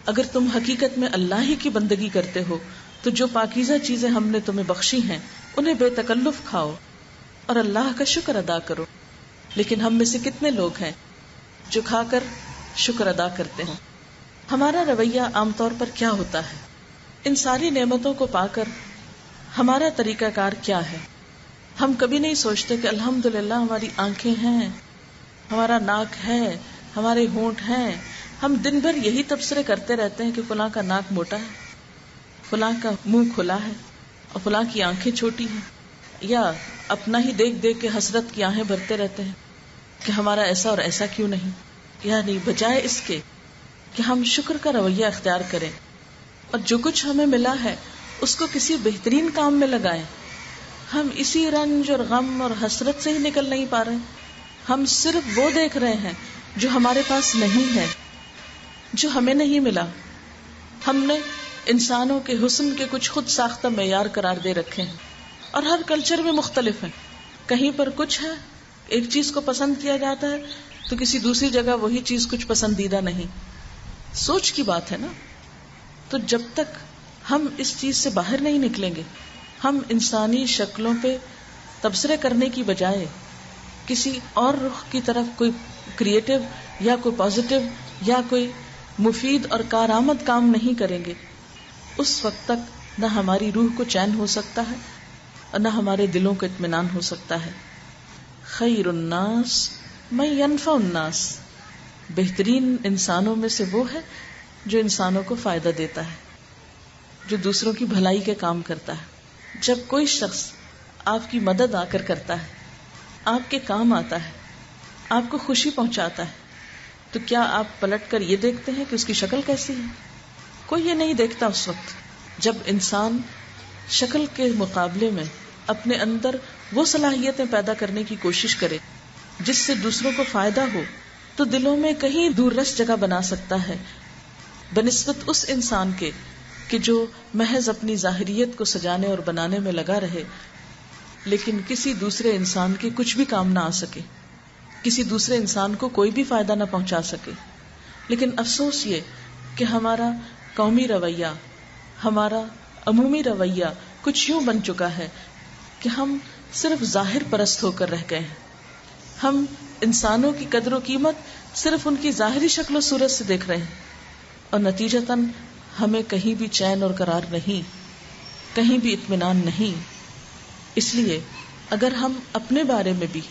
اگر تم حقیقت میں اللہ ہی کی بندگی کرتے ہو تو جو پاکیزہ چیزیں ہم نے تمہیں بخشی ہیں انہیں بے تکلف کھاؤ اور اللہ کا شکر ادا کرو. لیکن ہم میں سے کتنے لوگ ہیں جو کھا کر شکر ادا کرتے ہیں؟ ہمارا رویہ عام طور پر کیا ہوتا ہے؟ ان ساری نعمتوں کو پا کر ہمارا طریقہ کار کیا ہے؟ ہم کبھی نہیں سوچتے کہ الحمدللہ ہماری آنکھیں ہیں، ہمارا ناک ہے، ہمارے ہونٹ ہیں. ہم دن بھر یہی تبصرے کرتے رہتے ہیں کہ فلاں کا ناک موٹا ہے، فلاں کا منہ کھلا ہے اور فلاں کی آنکھیں چھوٹی ہیں، یا اپنا ہی دیکھ دیکھ کے حسرت کی آہیں بھرتے رہتے ہیں کہ ہمارا ایسا اور ایسا کیوں نہیں. یعنی بجائے اس کے کہ ہم شکر کا رویہ اختیار کریں اور جو کچھ ہمیں ملا ہے اس کو کسی بہترین کام میں لگائیں، ہم اسی رنج اور غم اور حسرت سے ہی نکل نہیں پا رہے. ہم صرف وہ دیکھ رہے ہیں جو ہمارے پاس نہیں ہے، جو ہمیں نہیں ملا. ہم نے انسانوں کے حسن کے کچھ خود ساختہ معیار قرار دے رکھے ہیں اور ہر کلچر میں مختلف ہیں. کہیں پر کچھ ہے، ایک چیز کو پسند کیا جاتا ہے تو کسی دوسری جگہ وہی چیز کچھ پسندیدہ نہیں. سوچ کی بات ہے نا. تو جب تک ہم اس چیز سے باہر نہیں نکلیں گے، ہم انسانی شکلوں پہ تبصرے کرنے کی بجائے کسی اور رخ کی طرف کوئی کریٹو یا کوئی پازیٹو یا کوئی مفید اور کارآمد کام نہیں کریں گے، اس وقت تک نہ ہماری روح کو چین ہو سکتا ہے اور نہ ہمارے دلوں کو اطمینان ہو سکتا ہے. خیر الناس من ینفع الناس، بہترین انسانوں میں سے وہ ہے جو انسانوں کو فائدہ دیتا ہے، جو دوسروں کی بھلائی کے کام کرتا ہے. جب کوئی شخص آپ کی مدد آ کر کرتا ہے، آپ کے کام آتا ہے، آپ کو خوشی پہنچاتا ہے، تو کیا آپ پلٹ کر یہ دیکھتے ہیں کہ اس کی شکل کیسی ہے؟ کوئی یہ نہیں دیکھتا. اس وقت جب انسان شکل کے مقابلے میں اپنے اندر وہ صلاحیتیں پیدا کرنے کی کوشش کرے جس سے دوسروں کو فائدہ ہو تو دلوں میں کہیں دور رس جگہ بنا سکتا ہے بنسبت اس انسان کے کہ جو محض اپنی ظاہریت کو سجانے اور بنانے میں لگا رہے لیکن کسی دوسرے انسان کے کچھ بھی کام نہ آ سکے، کسی دوسرے انسان کو کوئی بھی فائدہ نہ پہنچا سکے. لیکن افسوس یہ کہ ہمارا قومی رویہ، ہمارا عمومی رویہ کچھ یوں بن چکا ہے کہ ہم صرف ظاہر پرست ہو کر رہ گئے ہیں. ہم انسانوں کی قدر و قیمت صرف ان کی ظاہری شکل و صورت سے دیکھ رہے ہیں اور نتیجتاً ہمیں کہیں بھی چین اور قرار نہیں، کہیں بھی اطمینان نہیں. اس لیے اگر ہم اپنے بارے میں بھی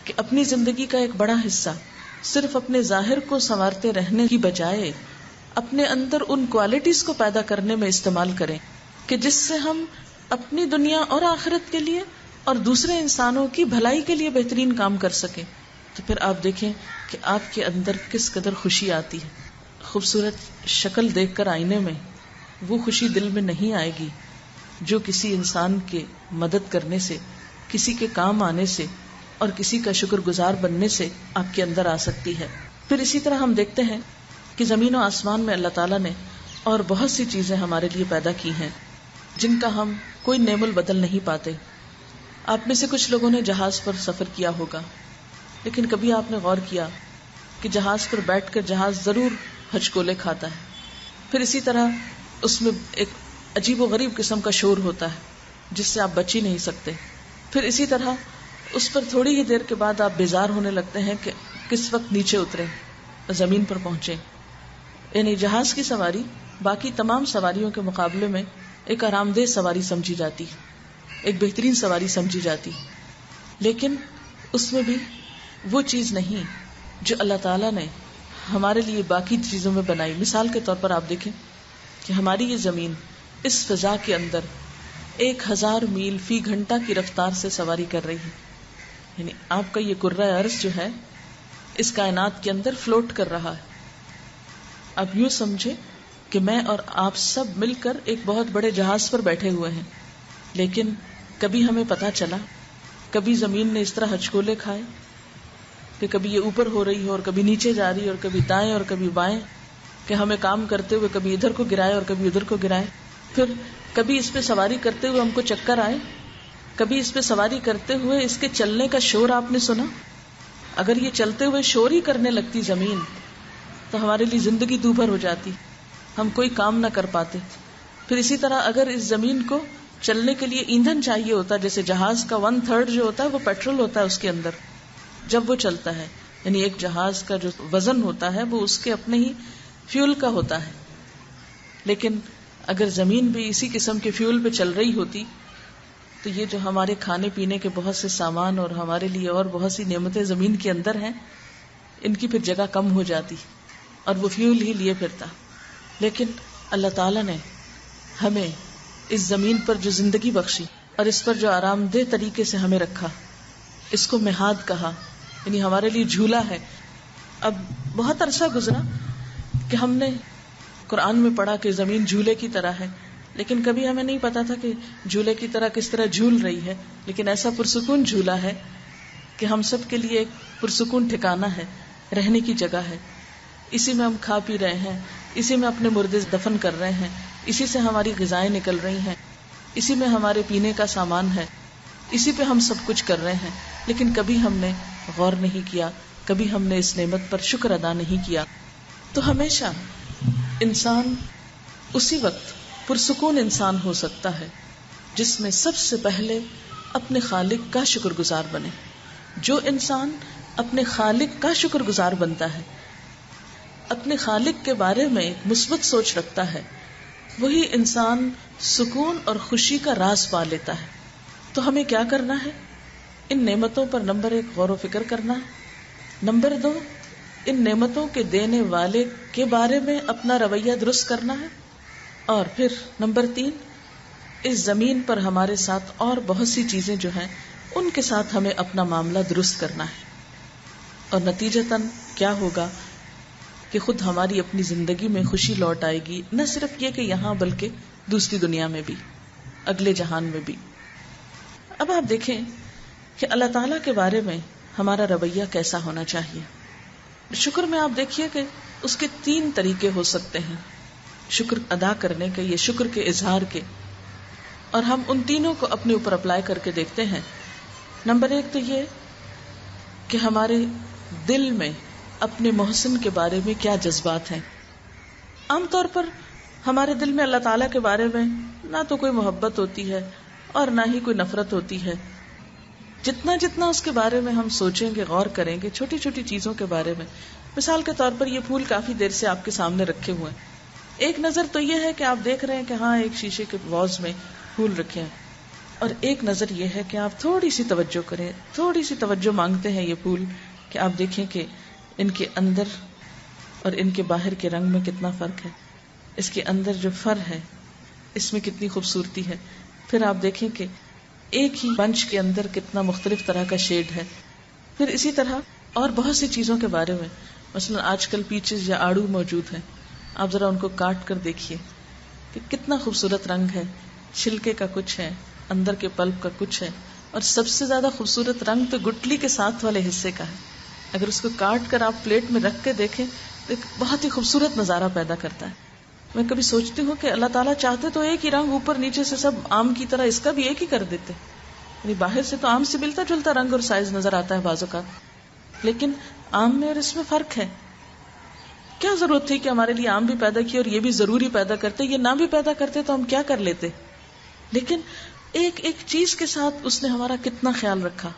کہ اپنی زندگی کا ایک بڑا حصہ صرف اپنے ظاہر کو سنوارتے رہنے کی بجائے اپنے اندر ان کوالٹیز کو پیدا کرنے میں استعمال کریں کہ جس سے ہم اپنی دنیا اور آخرت کے لیے اور دوسرے انسانوں کی بھلائی کے لیے بہترین کام کر سکیں، تو پھر آپ دیکھیں کہ آپ کے اندر کس قدر خوشی آتی ہے. خوبصورت شکل دیکھ کر آئینے میں وہ خوشی دل میں نہیں آئے گی جو کسی انسان کے مدد کرنے سے، کسی کے کام آنے سے اور کسی کا شکر گزار بننے سے آپ کے اندر آ سکتی ہے. پھر اسی طرح ہم دیکھتے ہیں کہ زمین و آسمان میں اللہ تعالیٰ نے اور بہت سی چیزیں ہمارے لیے پیدا کی ہیں جن کا ہم کوئی نعم البدل نہیں پاتے. آپ میں سے کچھ لوگوں نے جہاز پر سفر کیا ہوگا، لیکن کبھی آپ نے غور کیا کہ جہاز پر بیٹھ کر جہاز ضرور ہچکولے کھاتا ہے. پھر اسی طرح اس میں ایک عجیب و غریب قسم کا شور ہوتا ہے جس سے آپ بچ ہی نہیں سکتے. پھر اسی طرح اس پر تھوڑی ہی دیر کے بعد آپ بیزار ہونے لگتے ہیں کہ کس وقت نیچے اترے، زمین پر پہنچے. یعنی جہاز کی سواری باقی تمام سواریوں کے مقابلے میں ایک آرام دہ سواری سمجھی جاتی، ایک بہترین سواری سمجھی جاتی، لیکن اس میں بھی وہ چیز نہیں جو اللہ تعالیٰ نے ہمارے لیے باقی چیزوں میں بنائی. مثال کے طور پر آپ دیکھیں کہ ہماری یہ زمین اس فضا کے اندر 1000 میل فی گھنٹہ کی رفتار سے سواری کر رہی ہے. یعنی آپ کا یہ کرۂ ارض جو ہے اس کائنات کے اندر فلوٹ کر رہا ہے. اب یوں سمجھے کہ میں اور آپ سب مل کر ایک بہت بڑے جہاز پر بیٹھے ہوئے ہیں، لیکن کبھی ہمیں پتا چلا، کبھی زمین نے اس طرح ہچکولے کھائے کہ کبھی یہ اوپر ہو رہی ہے اور کبھی نیچے جا رہی ہے اور کبھی دائیں اور کبھی بائیں، کہ ہمیں کام کرتے ہوئے کبھی ادھر کو گرائے اور کبھی ادھر کو گرائے. پھر کبھی اس پہ سواری کرتے ہوئے ہم کو چکر آئے، کبھی اس پہ سواری کرتے ہوئے اس کے چلنے کا شور آپ نے سنا. اگر یہ چلتے ہوئے شور ہی کرنے لگتی زمین تو ہمارے لیے زندگی دوبھر ہو جاتی، ہم کوئی کام نہ کر پاتے. پھر اسی طرح اگر اس زمین کو چلنے کے لیے ایندھن چاہیے ہوتا، جیسے جہاز کا 1/3 جو ہوتا ہے وہ پیٹرول ہوتا ہے اس کے اندر جب وہ چلتا ہے، یعنی ایک جہاز کا جو وزن ہوتا ہے وہ اس کے اپنے ہی فیول کا ہوتا ہے. لیکن اگر زمین بھی اسی قسم کے فیول پہ چل رہی ہوتی تو یہ جو ہمارے کھانے پینے کے بہت سے سامان اور ہمارے لیے اور بہت سی نعمتیں زمین کے اندر ہیں، ان کی پھر جگہ کم ہو جاتی اور وہ فیول ہی لیے پھرتا. لیکن اللہ تعالیٰ نے ہمیں اس زمین پر جو زندگی بخشی اور اس پر جو آرام دہ طریقے سے ہمیں رکھا، اس کو مہاد کہا، یعنی ہمارے لیے جھولا ہے. اب بہت عرصہ گزرا کہ ہم نے قرآن میں پڑھا کہ زمین جھولے کی طرح ہے، لیکن کبھی ہمیں نہیں پتا تھا کہ جھولے کی طرح کس طرح جھول رہی ہے. لیکن ایسا پرسکون جھولا ہے کہ ہم سب کے لیے ایک پرسکون ٹھکانہ ہے، رہنے کی جگہ ہے. اسی میں ہم کھا پی رہے ہیں، اسی میں اپنے مردے دفن کر رہے ہیں، اسی سے ہماری غذائیں نکل رہی ہیں، اسی میں ہمارے پینے کا سامان ہے، اسی پہ ہم سب کچھ کر رہے ہیں. لیکن کبھی ہم نے غور نہیں کیا، کبھی ہم نے اس نعمت پر شکر ادا نہیں کیا. تو ہمیشہ انسان اسی وقت پرسکون انسان ہو سکتا ہے جس میں سب سے پہلے اپنے خالق کا شکر گزار بنے. جو انسان اپنے خالق کا شکر گزار بنتا ہے، اپنے خالق کے بارے میں ایک مثبت سوچ رکھتا ہے، وہی انسان سکون اور خوشی کا راز پا لیتا ہے. تو ہمیں کیا کرنا ہے؟ ان نعمتوں پر نمبر 1 غور و فکر کرنا ہے، نمبر 2 ان نعمتوں کے دینے والے کے بارے میں اپنا رویہ درست کرنا ہے، اور پھر نمبر 3 اس زمین پر ہمارے ساتھ اور بہت سی چیزیں جو ہیں ان کے ساتھ ہمیں اپنا معاملہ درست کرنا ہے. اور نتیجتاً کیا ہوگا کہ خود ہماری اپنی زندگی میں خوشی لوٹ آئے گی، نہ صرف یہ کہ یہاں بلکہ دوسری دنیا میں بھی، اگلے جہان میں بھی. اب آپ دیکھیں کہ اللہ تعالیٰ کے بارے میں ہمارا رویہ کیسا ہونا چاہیے. شکر میں آپ دیکھیے کہ اس کے 3 طریقے ہو سکتے ہیں شکر ادا کرنے کے، یہ شکر کے اظہار کے، اور ہم ان تینوں کو اپنے اوپر اپلائی کر کے دیکھتے ہیں. نمبر 1 تو یہ کہ ہمارے دل میں اپنے محسن کے بارے میں کیا جذبات ہیں. عام طور پر ہمارے دل میں اللہ تعالیٰ کے بارے میں نہ تو کوئی محبت ہوتی ہے اور نہ ہی کوئی نفرت ہوتی ہے. جتنا اس کے بارے میں ہم سوچیں گے، غور کریں گے، چھوٹی چھوٹی چیزوں کے بارے میں، مثال کے طور پر یہ پھول کافی دیر سے آپ کے سامنے رکھے ہوئے ہیں. ایک نظر تو یہ ہے کہ آپ دیکھ رہے ہیں کہ ہاں ایک شیشے کے واز میں پھول رکھے ہیں، اور ایک نظر یہ ہے کہ آپ تھوڑی سی توجہ کریں، تھوڑی سی توجہ مانگتے ہیں یہ پھول، کہ آپ دیکھیں کہ ان کے اندر اور ان کے باہر کے رنگ میں کتنا فرق ہے، اس کے اندر جو فر ہے اس میں کتنی خوبصورتی ہے. پھر آپ دیکھیں کہ ایک ہی بنچ کے اندر کتنا مختلف طرح کا شیڈ ہے. پھر اسی طرح اور بہت سی چیزوں کے بارے میں، مثلا آج کل پیچز یا آڑو موجود ہیں، آپ ذرا ان کو کاٹ کر دیکھیے کہ کتنا خوبصورت رنگ ہے، چھلکے کا کچھ ہے، اندر کے پلپ کا کچھ ہے، اور سب سے زیادہ خوبصورت رنگ تو گٹلی کے ساتھ والے حصے کا ہے. اگر اس کو کاٹ کر آپ پلیٹ میں رکھ کے دیکھیں تو ایک بہت ہی خوبصورت نظارہ پیدا کرتا ہے. میں کبھی سوچتی ہوں کہ اللہ تعالیٰ چاہتے تو ایک ہی رنگ اوپر نیچے سے سب آم کی طرح اس کا بھی ایک ہی کر دیتے. یعنی باہر سے تو آم سے ملتا جلتا رنگ اور سائز نظر آتا ہے بعض اوقات، لیکن آم میں اور اس میں فرق ہے. کیا ضرورت تھی کہ ہمارے لیے آم بھی پیدا کیے اور یہ بھی ضروری پیدا کرتے؟ یہ نہ بھی پیدا کرتے تو ہم کیا کر لیتے؟ لیکن ایک ایک چیز کے ساتھ اس نے ہمارا کتنا خیال رکھا.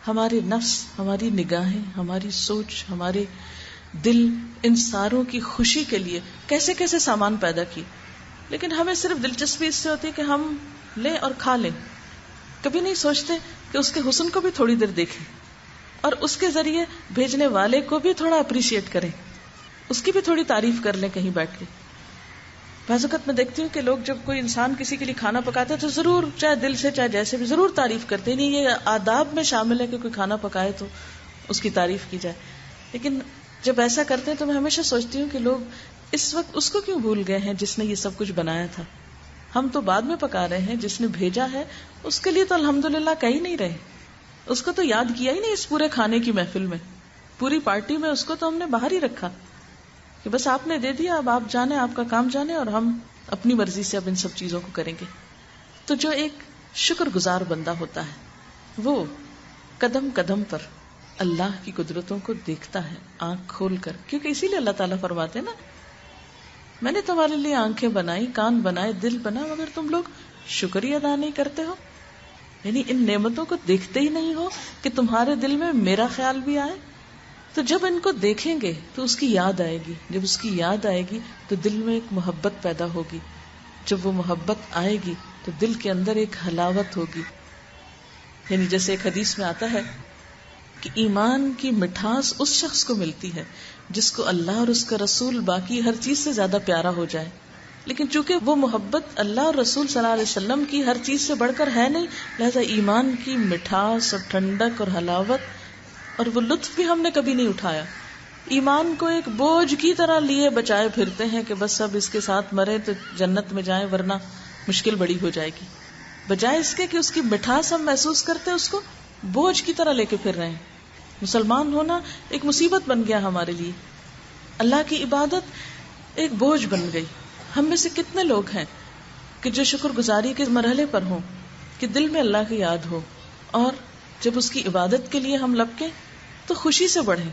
ہمارے نفس، ہماری نگاہیں، ہماری سوچ، ہمارے دل، ان ساروں کی خوشی کے لیے کیسے کیسے سامان پیدا کی. لیکن ہمیں صرف دلچسپی اس سے ہوتی ہے کہ ہم لیں اور کھا لیں. کبھی نہیں سوچتے کہ اس کے حسن کو بھی تھوڑی دیر دیکھیں اور اس کے ذریعے بھیجنے والے کو بھی تھوڑا اپریشیٹ کریں، اس کی بھی تھوڑی تعریف کر لیں کہیں بیٹھ کے. بعض اوقات میں دیکھتی ہوں کہ لوگ جب کوئی انسان کسی کے لیے کھانا پکاتے ہیں تو ضرور، چاہے دل سے چاہے جیسے بھی، ضرور تعریف کرتے ہیں. نہیں، یہ آداب میں شامل ہے کہ کوئی کھانا پکائے تو اس کی تعریف کی جائے. لیکن جب ایسا کرتے ہیں تو میں ہمیشہ سوچتی ہوں کہ لوگ اس وقت اس کو کیوں بھول گئے ہیں جس نے یہ سب کچھ بنایا تھا. ہم تو بعد میں پکا رہے ہیں، جس نے بھیجا ہے اس کے لیے تو الحمدللہ کہیں نہیں رہے. اس کو تو یاد کیا ہی نہیں اس پورے کھانے کی محفل میں، پوری پارٹی میں. اس کو تو ہم نے باہر ہی رکھا کہ بس آپ نے دے دیا، اب آپ جانے، آپ کا کام جانے، اور ہم اپنی مرضی سے اب ان سب چیزوں کو کریں گے. تو جو ایک شکر گزار بندہ ہوتا ہے وہ قدم قدم پر اللہ کی قدرتوں کو دیکھتا ہے آنکھ کھول کر. کیونکہ اسی لیے اللہ تعالیٰ فرماتے ہیں نا، میں نے تمہارے لیے آنکھیں بنائی، کان بنائے، دل بنا، مگر تم لوگ شکر ہی ادا نہیں کرتے ہو. یعنی ان نعمتوں کو دیکھتے ہی نہیں ہو کہ تمہارے دل میں میرا خیال بھی آئے. تو جب ان کو دیکھیں گے تو اس کی یاد آئے گی. جب اس کی یاد آئے گی تو دل میں ایک محبت پیدا ہوگی. جب وہ محبت آئے گی تو دل کے اندر ایک حلاوت ہوگی. یعنی جیسے ایک حدیث میں آتا ہے کہ ایمان کی مٹھاس اس شخص کو ملتی ہے جس کو اللہ اور اس کا رسول باقی ہر چیز سے زیادہ پیارا ہو جائے. لیکن چونکہ وہ محبت اللہ اور رسول صلی اللہ علیہ وسلم کی ہر چیز سے بڑھ کر ہے نہیں، لہذا ایمان کی مٹھاس اور ٹھنڈک اور حلاوت اور وہ لطف بھی ہم نے کبھی نہیں اٹھایا. ایمان کو ایک بوجھ کی طرح لیے بچائے پھرتے ہیں کہ بس اب اس کے ساتھ مرے تو جنت میں جائیں ورنہ مشکل بڑی ہو جائے گی، بجائے اس کے کہ اس کی مٹھاس ہم محسوس کرتے اس کو بوجھ کی طرح لے کے پھر رہے ہیں. مسلمان ہونا ایک مصیبت بن گیا ہمارے لیے. اللہ کی عبادت ایک بوجھ بن گئی. ہم میں سے کتنے لوگ ہیں کہ جو شکر گزاری کے مرحلے پر ہوں کہ دل میں اللہ کی یاد ہو، اور جب اس کی عبادت کے لیے ہم لپکیں تو خوشی سے بڑھیں.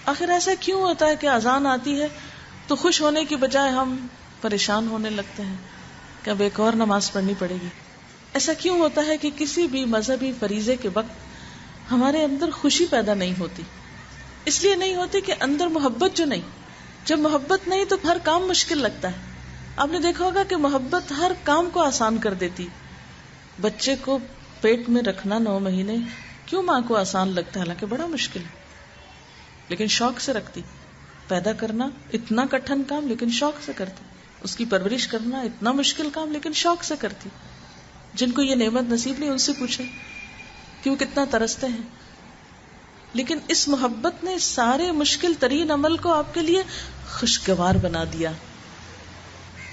آخر ایسا کیوں ہوتا ہے کہ اذان آتی ہے تو خوش ہونے کی بجائے ہم پریشان ہونے لگتے ہیں کہ اب ایک اور نماز پڑھنی پڑے گی؟ ایسا کیوں ہوتا ہے کہ کسی بھی مذہبی فریضے کے وقت ہمارے اندر خوشی پیدا نہیں ہوتی؟ اس لیے نہیں ہوتی کہ اندر محبت جو نہیں. جب محبت نہیں تو ہر کام مشکل لگتا ہے. آپ نے دیکھا ہوگا کہ محبت ہر کام کو آسان کر دیتی. بچے کو پیٹ میں رکھنا 9 مہینے کیوں ماں کو آسان لگتا ہے؟ حالانکہ بڑا مشکل ہے، لیکن شوق سے رکھتی. پیدا کرنا اتنا کٹھن کام لیکن شوق سے کرتی. اس کی پرورش کرنا اتنا مشکل کام لیکن شوق سے کرتی. جن کو یہ نعمت نصیب نہیں ان سے پوچھیں کہ وہ کتنا ترستے ہیں. لیکن اس محبت نے سارے مشکل ترین عمل کو آپ کے لیے خوشگوار بنا دیا،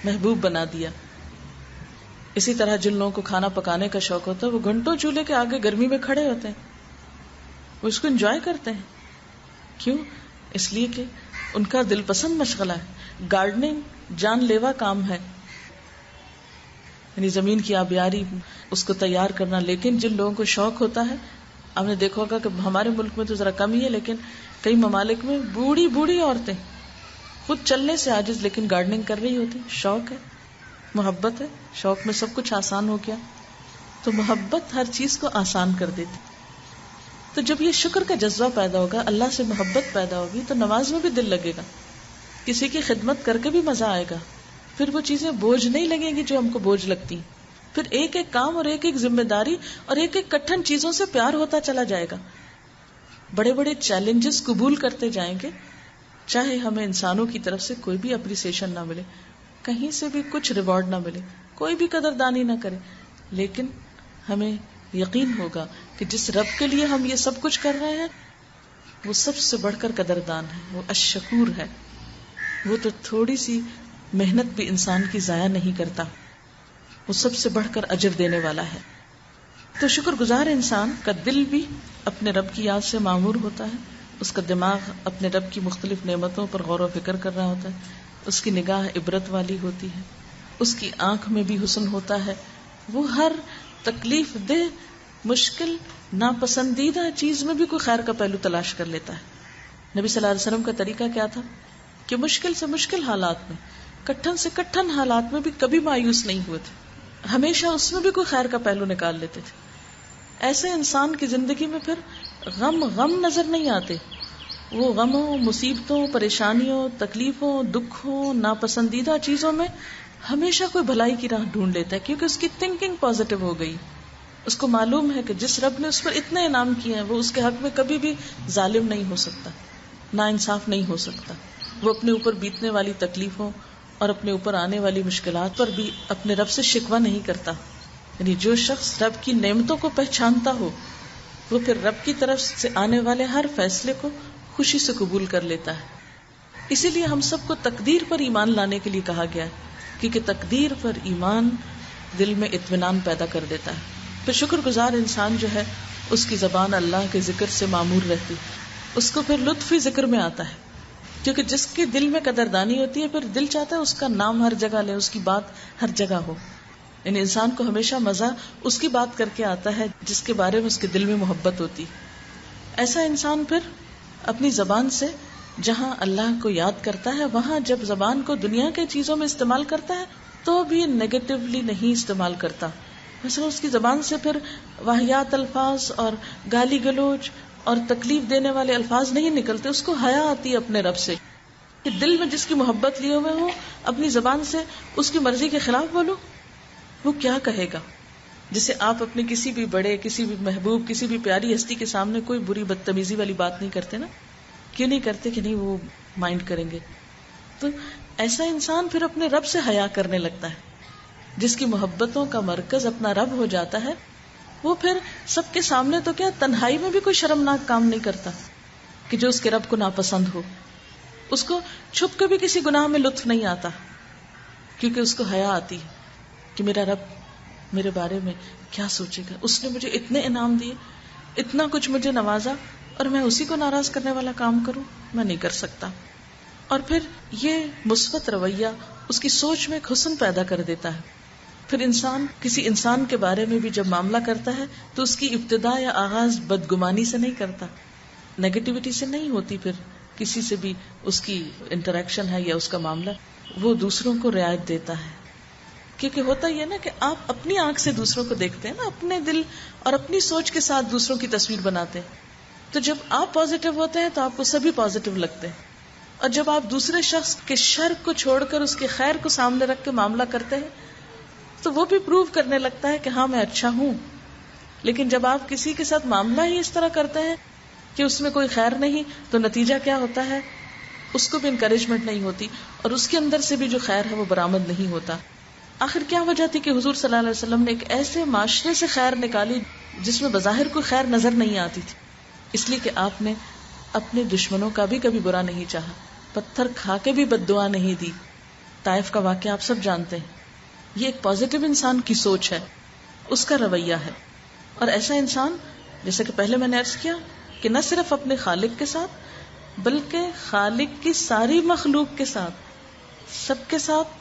محبوب بنا دیا. اسی طرح جن لوگوں کو کھانا پکانے کا شوق ہوتا ہے وہ گھنٹوں چولہے کے آگے گرمی میں کھڑے ہوتے ہیں، وہ اس کو انجوائے کرتے ہیں. کیوں؟ اس لیے کہ ان کا دل پسند مشغلہ ہے. گارڈننگ جان لیوا کام ہے، یعنی زمین کی آبیاری، اس کو تیار کرنا. لیکن جن لوگوں کو شوق ہوتا ہے، آپ نے دیکھا ہوگا کہ ہمارے ملک میں تو ذرا کم ہی ہے، لیکن کئی ممالک میں بوڑھی بوڑھی عورتیں خود چلنے سے عاجز لیکن گارڈننگ کر رہی ہوتی. شوق ہے، محبت ہے. شوق میں سب کچھ آسان ہو گیا. تو محبت ہر چیز کو آسان کر دیتی. تو جب یہ شکر کا جذبہ پیدا ہوگا، اللہ سے محبت پیدا ہوگی، تو نماز میں بھی دل لگے گا، کسی کی خدمت کر کے بھی مزہ آئے گا. پھر وہ چیزیں بوجھ نہیں لگیں گی جو ہم کو بوجھ لگتی. پھر ایک ایک کام اور ایک ایک ذمہ داری اور ایک ایک کٹھن چیزوں سے پیار ہوتا چلا جائے گا. بڑے بڑے چیلنجز قبول کرتے جائیں گے، چاہے ہمیں انسانوں کی طرف سے کوئی بھی اپریسیشن نہ ملے، کہیں سے بھی کچھ ریوارڈ نہ ملے، کوئی بھی قدردانی نہ کرے، لیکن ہمیں یقین ہوگا کہ جس رب کے لیے ہم یہ سب کچھ کر رہے ہیں وہ سب سے بڑھ کر قدردان ہے، وہ الشکور ہے. وہ تو تھوڑی سی محنت بھی انسان کی ضائع نہیں کرتا. وہ سب سے بڑھ کر اجر دینے والا ہے. تو شکر گزار انسان کا دل بھی اپنے رب کی یاد سے معمور ہوتا ہے، اس کا دماغ اپنے رب کی مختلف نعمتوں پر غور و فکر کر رہا ہوتا ہے، اس کی نگاہ عبرت والی ہوتی ہے، اس کی آنکھ میں بھی حسن ہوتا ہے، وہ ہر تکلیف دہ، مشکل، ناپسندیدہ چیز میں بھی کوئی خیر کا پہلو تلاش کر لیتا ہے. نبی صلی اللہ علیہ وسلم کا طریقہ کیا تھا کہ مشکل سے مشکل حالات میں، کٹھن سے کٹھن حالات میں بھی کبھی مایوس نہیں ہوئے تھے، ہمیشہ اس میں بھی کوئی خیر کا پہلو نکال لیتے تھے. ایسے انسان کی زندگی میں پھر غم نظر نہیں آتے، وہ غموں، مصیبتوں، پریشانیوں، تکلیفوں، دکھوں، ناپسندیدہ چیزوں میں ہمیشہ کوئی بھلائی کی راہ ڈھونڈ لیتا ہے، کیونکہ اس کی تھنکنگ پازیٹو ہو گئی. اس کو معلوم ہے کہ جس رب نے اس پر اتنے انعام کیے ہیں وہ اس کے حق میں کبھی بھی ظالم نہیں ہو سکتا، ناانصاف نہیں ہو سکتا. وہ اپنے اوپر بیتنے والی تکلیفوں اور اپنے اوپر آنے والی مشکلات پر بھی اپنے رب سے شکوہ نہیں کرتا. یعنی جو شخص رب کی نعمتوں کو پہچانتا ہو وہ پھر رب کی طرف سے آنے والے ہر فیصلے کو خوشی سے قبول کر لیتا ہے. اسی لیے ہم سب کو تقدیر پر ایمان لانے کے لیے کہا گیا ہے، کیونکہ تقدیر پر ایمان دل میں اطمینان پیدا کر دیتا ہے. پھر شکر گزار انسان جو ہے اس کی زبان اللہ کے ذکر سے معمور رہتی، اس کو پھر لطف ہی ذکر میں آتا ہے، کیونکہ جس کے دل میں قدردانی ہوتی ہے پھر دل چاہتا ہے اس کا نام ہر جگہ لے، اس کی بات ہر جگہ ہو. یعنی انسان کو ہمیشہ مزہ اس کی بات کر کے آتا ہے جس کے بارے میں اس کے دل میں محبت ہوتی. ایسا انسان پھر اپنی زبان سے جہاں اللہ کو یاد کرتا ہے وہاں جب زبان کو دنیا کے چیزوں میں استعمال کرتا ہے تو بھی نیگیٹولی نہیں استعمال کرتا. مثلا اس کی زبان سے پھر واہیات الفاظ اور گالی گلوچ اور تکلیف دینے والے الفاظ نہیں نکلتے. اس کو حیا آتی ہے اپنے رب سے کہ دل میں جس کی محبت لیے ہوئے ہو اپنی زبان سے اس کی مرضی کے خلاف بولو. وہ کیا کہے گا؟ جسے آپ اپنے کسی بھی بڑے، کسی بھی محبوب، کسی بھی پیاری ہستی کے سامنے کوئی بری بدتمیزی والی بات نہیں کرتے نا. کیوں نہیں کرتے؟ کہ نہیں وہ مائنڈ کریں گے. تو ایسا انسان پھر اپنے رب سے حیا کرنے لگتا ہے. جس کی محبتوں کا مرکز اپنا رب ہو جاتا ہے وہ پھر سب کے سامنے تو کیا تنہائی میں بھی کوئی شرمناک کام نہیں کرتا کہ جو اس کے رب کو ناپسند ہو. اس کو چھپ کے بھی کسی گناہ میں لطف نہیں آتا کیونکہ اس کو حیا آتی ہے کہ میرا رب میرے بارے میں کیا سوچے گا. اس نے مجھے اتنے انعام دیے، اتنا کچھ مجھے نوازا، اور میں اسی کو ناراض کرنے والا کام کروں؟ میں نہیں کر سکتا. اور پھر یہ مثبت رویہ اس کی سوچ میں ایک حسن پیدا کر دیتا ہے. پھر انسان کسی انسان کے بارے میں بھی جب معاملہ کرتا ہے تو اس کی ابتدا یا آغاز بدگمانی سے نہیں کرتا، نیگیٹیوٹی سے نہیں ہوتی. پھر کسی سے بھی اس کی انٹریکشن ہے یا اس کا معاملہ، وہ دوسروں کو رعایت دیتا ہے. کیونکہ ہوتا یہ نا کہ آپ اپنی آنکھ سے دوسروں کو دیکھتے ہیں نا، اپنے دل اور اپنی سوچ کے ساتھ دوسروں کی تصویر بناتے ہیں. تو جب آپ پازیٹیو ہوتے ہیں تو آپ کو سبھی پازیٹیو لگتے ہیں، اور جب آپ دوسرے شخص کے شر کو چھوڑ کر اس کے خیر کو سامنے رکھ کے معاملہ کرتے ہیں تو وہ بھی پروو کرنے لگتا ہے کہ ہاں میں اچھا ہوں. لیکن جب آپ کسی کے ساتھ معاملہ ہی اس طرح کرتے ہیں کہ اس میں کوئی خیر نہیں تو نتیجہ کیا ہوتا ہے؟ اس کو بھی انکریجمنٹ نہیں ہوتی اور اس کے اندر سے بھی جو خیر ہے وہ برآمد نہیں ہوتا. آخر کیا وجہ تھی کہ حضور صلی اللہ علیہ وسلم نے ایک ایسے معاشرے سے خیر نکالی جس میں بظاہر کوئی خیر نظر نہیں آتی تھی؟ اس لیے کہ آپ نے اپنے دشمنوں کا بھی کبھی برا نہیں چاہا، پتھر کھا کے بھی بد دعا نہیں دی. طائف کا واقعہ آپ سب جانتے ہیں. یہ ایک پازیٹیو انسان کی سوچ ہے، اس کا رویہ ہے. اور ایسا انسان، جیسے کہ پہلے میں نے عرض کیا کہ نہ صرف اپنے خالق کے ساتھ بلکہ خالق کی ساری مخلوق کے ساتھ، سب کے ساتھ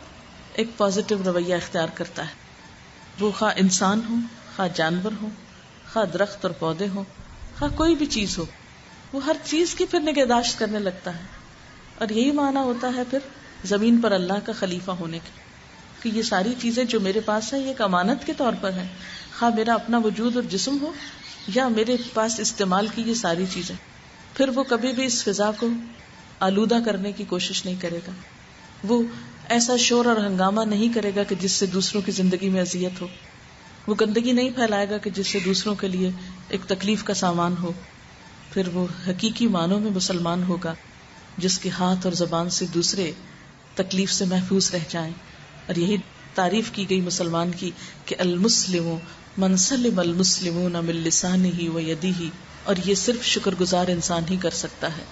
ایک پازیٹیو رویہ اختیار کرتا ہے. وہ خواہ انسان ہو، خواہ جانور ہو، خواہ درخت اور پودے ہوں، خواہ کوئی بھی چیز ہو، وہ ہر چیز کی پھر نگہداشت کرنے لگتا ہے. اور یہی معنی ہوتا ہے پھر زمین پر اللہ کا خلیفہ ہونے کی، کہ یہ ساری چیزیں جو میرے پاس ہیں یہ ایک امانت کے طور پر ہیں، خواہ میرا اپنا وجود اور جسم ہو یا میرے پاس استعمال کی یہ ساری چیزیں. پھر وہ کبھی بھی اس فضا کو آلودہ کرنے کی کوشش نہیں کرے گا. وہ ایسا شور اور ہنگامہ نہیں کرے گا کہ جس سے دوسروں کی زندگی میں اذیت ہو. وہ گندگی نہیں پھیلائے گا کہ جس سے دوسروں کے لیے ایک تکلیف کا سامان ہو. پھر وہ حقیقی معنوں میں مسلمان ہوگا جس کے ہاتھ اور زبان سے دوسرے تکلیف سے محفوظ رہ جائیں. اور یہی تعریف کی گئی مسلمان کی کہ المسلم من سلم المسلمون من لسانہ و یدہ، اور یہ صرف شکر گزار انسان ہی کر سکتا ہے.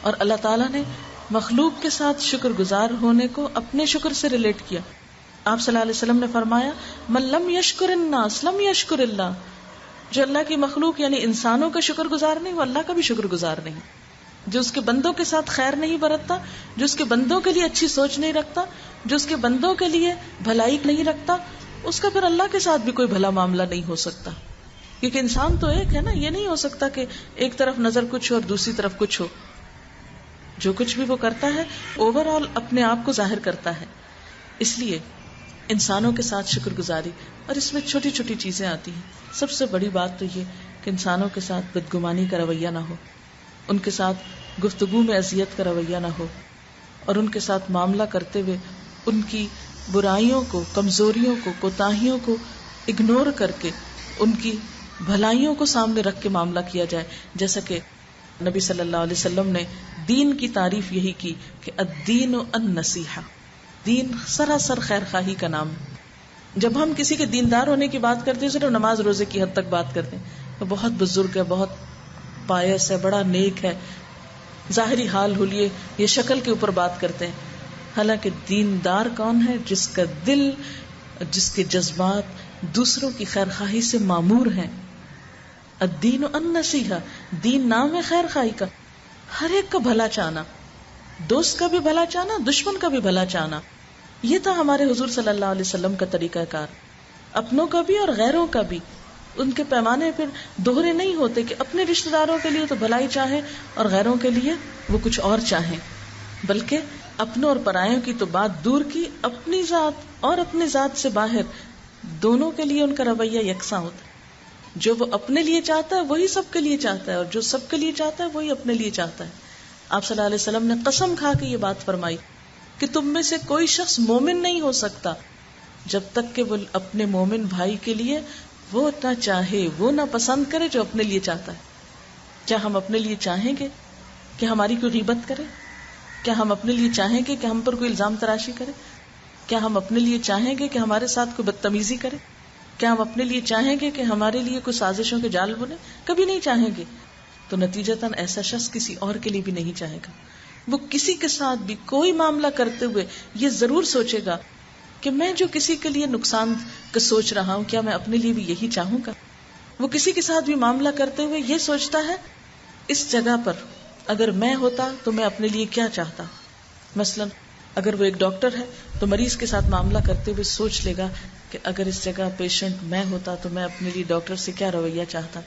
اور اللہ تعالیٰ نے مخلوق کے ساتھ شکر گزار ہونے کو اپنے شکر سے ریلیٹ کیا. آپ صلی اللہ علیہ وسلم نے فرمایا من لم یشکر الناس لم یشکر اللہ، جو اللہ کی مخلوق یعنی انسانوں کا شکر گزار نہیں وہ اللہ کا بھی شکر گزار نہیں. جو اس کے بندوں کے ساتھ خیر نہیں برتتا، جو اس کے بندوں کے لیے اچھی سوچ نہیں رکھتا، جو اس کے بندوں کے لیے بھلائی نہیں رکھتا، اس کا پھر اللہ کے ساتھ بھی کوئی بھلا معاملہ نہیں ہو سکتا. کیونکہ انسان تو ایک ہے نا، یہ نہیں ہو سکتا کہ ایک طرف نظر کچھ ہو اور دوسری طرف کچھ ہو. جو کچھ بھی وہ کرتا ہے اوور آل اپنے آپ کو ظاہر کرتا ہے. اس لیے انسانوں کے ساتھ شکر گزاری، اور اس میں چھوٹی چھوٹی چیزیں آتی ہیں. سب سے بڑی بات تو یہ کہ انسانوں کے ساتھ بدگمانی کا رویہ نہ ہو، ان کے ساتھ گفتگو میں اذیت کا رویہ نہ ہو، اور ان کے ساتھ معاملہ کرتے ہوئے ان کی برائیوں کو، کمزوریوں کو، کوتاہیوں کو اگنور کر کے ان کی بھلائیوں کو سامنے رکھ کے معاملہ کیا جائے. جیسا کہ نبی صلی اللہ علیہ وسلم نے دین کی تعریف یہی کی کہ الدین النصیحہ، دین سراسر خیر خواہی کا نام. جب ہم کسی کے دیندار ہونے کی بات کرتے ہیں صرف نماز روزے کی حد تک بات کرتے ہیں، وہ بہت بزرگ ہے، بہت پائس ہے، بڑا نیک ہے، ظاہری حال حلیے یہ شکل کے اوپر بات کرتے ہیں. حالانکہ دیندار کون ہے؟ جس کا دل، جس کے جذبات دوسروں کی خیر خواہی سے معمور ہیں. الدین النصیحہ، دین نام ہے خیر خواہی کا، ہر ایک کا بھلا چاہنا، دوست کا بھی بھلا چاہنا، دشمن کا بھی بھلا چاہنا. یہ تھا ہمارے حضور صلی اللہ علیہ وسلم کا طریقہ کار، اپنوں کا بھی اور غیروں کا بھی. ان کے پیمانے پھر دوہرے نہیں ہوتے کہ اپنے رشتہ داروں کے لیے تو بھلائی چاہیں اور غیروں کے لیے وہ کچھ اور چاہیں، بلکہ اپنوں اور پرایوں کی تو بات دور کی، اپنی ذات اور اپنی ذات سے باہر دونوں کے لیے ان کا رویہ یکساں ہوتا ہے. جو وہ اپنے لیے چاہتا ہے وہی سب کے لیے چاہتا ہے، اور جو سب کے لیے چاہتا ہے وہی اپنے لیے چاہتا ہے. آپ صلی اللہ علیہ وسلم نے قسم کھا کے یہ بات فرمائی کہ تم میں سے کوئی شخص مومن نہیں ہو سکتا جب تک کہ وہ اپنے مومن بھائی کے لیے وہ نہ چاہے، وہ نہ پسند کرے جو اپنے لیے چاہتا ہے. کیا ہم اپنے لیے چاہیں گے کہ ہماری کوئی غیبت کرے؟ کیا ہم اپنے لیے چاہیں گے کہ ہم پر کوئی الزام تراشی کرے؟ کیا ہم اپنے لیے چاہیں گے کہ ہمارے ساتھ کوئی بدتمیزی کرے؟ کیا ہم اپنے لیے چاہیں گے کہ ہمارے لیے کوئی سازشوں کے جال بنے؟ کبھی نہیں چاہیں گے. تو نتیجتاً ایسا شخص کسی اور کے لیے بھی نہیں چاہے گا. وہ کسی کے ساتھ بھی کوئی معاملہ کرتے ہوئے یہ ضرور سوچے گا کہ میں جو کسی کے لیے نقصان کا سوچ رہا ہوں کیا میں اپنے لیے بھی یہی چاہوں گا. وہ کسی کے ساتھ بھی معاملہ کرتے ہوئے یہ سوچتا ہے اس جگہ پر اگر میں ہوتا تو میں اپنے لیے کیا چاہتا. مثلا اگر وہ ایک ڈاکٹر ہے تو مریض کے ساتھ معاملہ کرتے ہوئے سوچ لے گا کہ اگر اس جگہ پیشنٹ میں ہوتا تو میں اپنے لیے ڈاکٹر سے کیا رویہ چاہتا.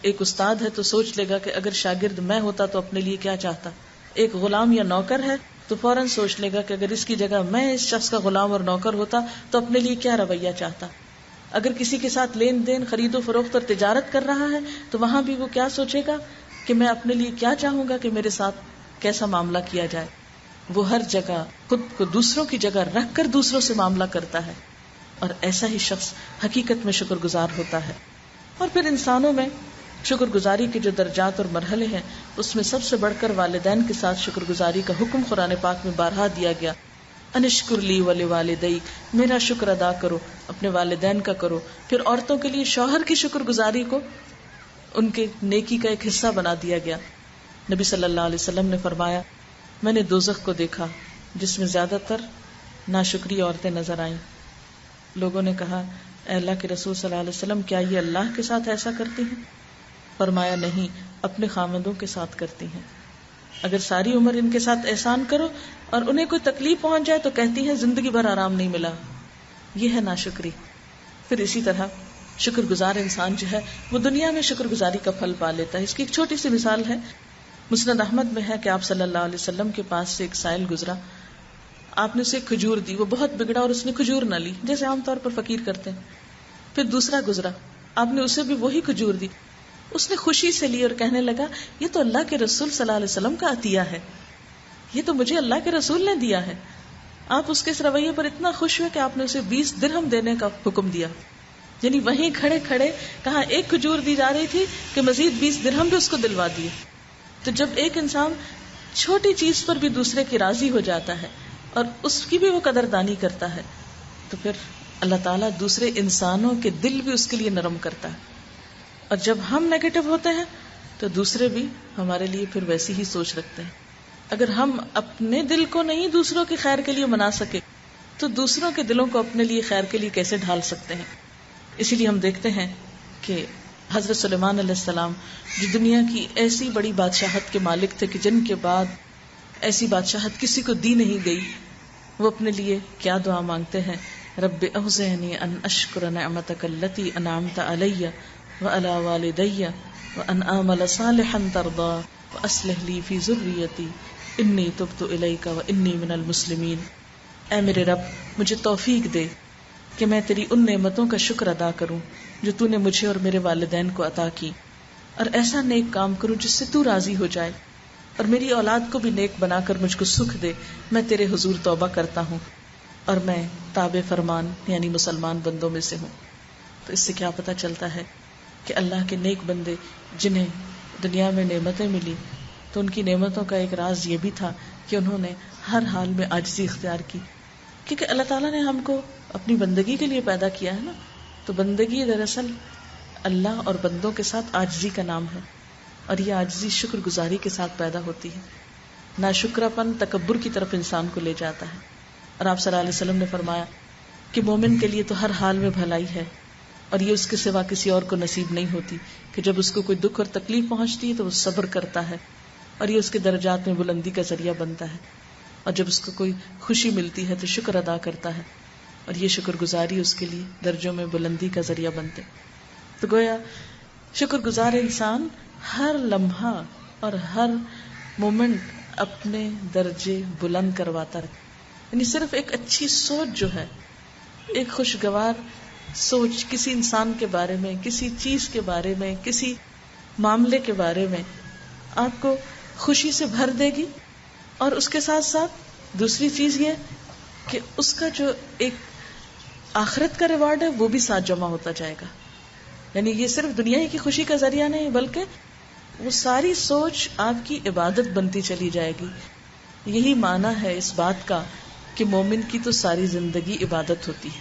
ایک استاد ہے تو سوچ لے گا کہ اگر شاگرد میں ہوتا تو اپنے لیے کیا چاہتا. ایک غلام یا نوکر ہے تو فوراً سوچ لے گا کہ اگر اس کی جگہ میں اس شخص کا غلام اور نوکر ہوتا تو اپنے لیے کیا رویہ چاہتا. اگر کسی کے ساتھ لین دین، خرید و فروخت اور تجارت کر رہا ہے تو وہاں بھی وہ کیا سوچے گا کہ میں اپنے لیے کیا چاہوں گا کہ میرے ساتھ کیسا معاملہ کیا جائے. وہ ہر جگہ خود کو دوسروں کی جگہ رکھ کر دوسروں سے معاملہ کرتا ہے، اور ایسا ہی شخص حقیقت میں شکر گزار ہوتا ہے. اور پھر انسانوں میں شکر گزاری کے جو درجات اور مرحلے ہیں اس میں سب سے بڑھ کر والدین کے ساتھ شکر گزاری کا حکم قرآن پاک میں بارہا دیا گیا. انشکر لی ولوالدیک، میرا شکر ادا کرو، اپنے والدین کا کرو. پھر عورتوں کے لیے شوہر کی شکر گزاری کو ان کے نیکی کا ایک حصہ بنا دیا گیا. نبی صلی اللہ علیہ وسلم نے فرمایا میں نے دوزخ کو دیکھا جس میں زیادہ تر ناشکری عورتیں نظر آئیں. لوگوں نے کہا اے اللہ کے رسول صلی اللہ علیہ وسلم کیا یہ اللہ کے ساتھ ایسا کرتی ہیں؟ فرمایا نہیں، اپنے خامندوں کے ساتھ کرتی ہیں. اگر ساری عمر ان کے ساتھ احسان کرو اور انہیں کوئی تکلیف پہنچ جائے تو کہتی ہیں زندگی بھر آرام نہیں ملا. یہ ہے ناشکری. پھر اسی طرح شکر گزار انسان جو ہے وہ دنیا میں شکر گزاری کا پھل پا لیتا ہے. اس کی ایک چھوٹی سی مثال ہے، مسند احمد میں ہے کہ آپ صلی اللہ علیہ وسلم کے پاس سے ایک سائل گزرا. آپ نے اسے کھجور دی، وہ بہت بگڑا اور اس نے کھجور نہ لی جیسے عام طور پر فقیر کرتے ہیں. پھر دوسرا گزرا، آپ نے اسے بھی وہی کھجور دی، اس نے خوشی سے لی اور کہنے لگا یہ تو اللہ کے رسول صلی اللہ علیہ وسلم کا عطیہ ہے، یہ تو مجھے اللہ کے رسول نے دیا ہے. آپ اس کے اس رویے پر اتنا خوش ہوئے کہ آپ نے اسے 20 درہم دینے کا حکم دیا. یعنی وہیں کھڑے کھڑے کہاں ایک کھجور دی جا رہی تھی کہ مزید 20 درہم بھی اس کو دلوا دیے. تو جب ایک انسان چھوٹی چیز پر بھی دوسرے کی راضی ہو جاتا ہے اور اس کی بھی وہ قدردانی کرتا ہے تو پھر اللہ تعالیٰ دوسرے انسانوں کے دل بھی اس کے لیے نرم کرتا ہے. اور جب ہم نیگیٹو ہوتے ہیں تو دوسرے بھی ہمارے لیے پھر ویسی ہی سوچ رکھتے ہیں. اگر ہم اپنے دل کو نہیں دوسروں کی خیر کے لیے منا سکے تو دوسروں کے دلوں کو اپنے لیے خیر کے لیے کیسے ڈھال سکتے ہیں. اسی لیے ہم دیکھتے ہیں کہ حضرت سلیمان علیہ السلام جو دنیا کی ایسی بڑی بادشاہت کے مالک تھے کہ جن کے بعد ایسی بادشاہت کسی کو دی نہیں گئی، وہ اپنے لیے کیا دعا مانگتے ہیں؟ رب اوزعنی ان اشکر نعمتک التی انعمت علی وعلی والدی وان اعمل صالحا ترضی واصلح لی فی ذریتی انی تبت الیک وانی من المسلمین. اے میرے رب، مجھے توفیق دے کہ میں تیری ان نعمتوں کا شکر ادا کروں جو تو نے مجھے اور میرے والدین کو عطا کی، اور ایسا نیک کام کروں جس سے تو راضی ہو جائے، اور میری اولاد کو بھی نیک بنا کر مجھ کو سکھ دے. میں تیرے حضور توبہ کرتا ہوں اور میں تابع فرمان یعنی مسلمان بندوں میں سے ہوں. تو اس سے کیا پتہ چلتا ہے کہ اللہ کے نیک بندے جنہیں دنیا میں نعمتیں ملی تو ان کی نعمتوں کا ایک راز یہ بھی تھا کہ انہوں نے ہر حال میں عاجزی اختیار کی، کیونکہ اللہ تعالیٰ نے ہم کو اپنی بندگی کے لیے پیدا کیا ہے نا. تو بندگی دراصل اللہ اور بندوں کے ساتھ عاجزی کا نام ہے، اور یہ عاجزی شکر گزاری کے ساتھ پیدا ہوتی ہے. ناشکراپن تکبر کی طرف انسان کو لے جاتا ہے. اور آپ صلی اللہ علیہ وسلم نے فرمایا کہ مومن کے لیے تو ہر حال میں بھلائی ہے، اور یہ اس کے سوا کسی اور کو نصیب نہیں ہوتی کہ جب اس کو کوئی دکھ اور تکلیف پہنچتی ہے تو وہ صبر کرتا ہے، اور یہ اس کے درجات میں بلندی کا ذریعہ بنتا ہے. اور جب اس کو کوئی خوشی ملتی ہے تو شکر ادا کرتا ہے، اور یہ شکر گزاری اس کے لیے درجوں میں بلندی کا ذریعہ بنتے. تو گویا شکر گزار انسان ہر لمحہ اور ہر مومنٹ اپنے درجے بلند کرواتا ہے. یعنی صرف ایک اچھی سوچ جو ہے، ایک خوشگوار سوچ کسی انسان کے بارے میں، کسی چیز کے بارے میں، کسی معاملے کے بارے میں آپ کو خوشی سے بھر دے گی. اور اس کے ساتھ ساتھ دوسری چیز یہ کہ اس کا جو ایک آخرت کا ریوارڈ ہے وہ بھی ساتھ جمع ہوتا جائے گا. یعنی یہ صرف دنیا ہی کی خوشی کا ذریعہ نہیں بلکہ وہ ساری سوچ آپ کی عبادت بنتی چلی جائے گی. یہی معنی ہے اس بات کا کہ مومن کی تو ساری زندگی عبادت ہوتی ہے.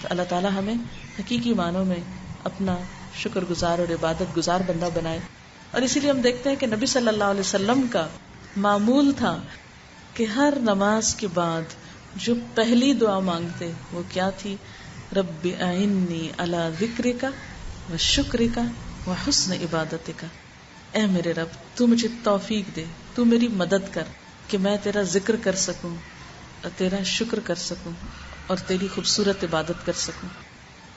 تو اللہ تعالیٰ ہمیں حقیقی معنوں میں اپنا شکر گزار اور عبادت گزار بندہ بنائے. اور اسی لیے ہم دیکھتے ہیں کہ نبی صلی اللہ علیہ وسلم کا معمول تھا کہ ہر نماز کے بعد جو پہلی دعا مانگتے وہ کیا تھی؟ رب اعنی علی ذکرک و شکرک و حسن عبادتک. اے میرے رب، تو مجھے توفیق دے، تو میری مدد کر کہ میں تیرا ذکر کر سکوں اور تیرا شکر کر سکوں اور تیری خوبصورت عبادت کر سکوں.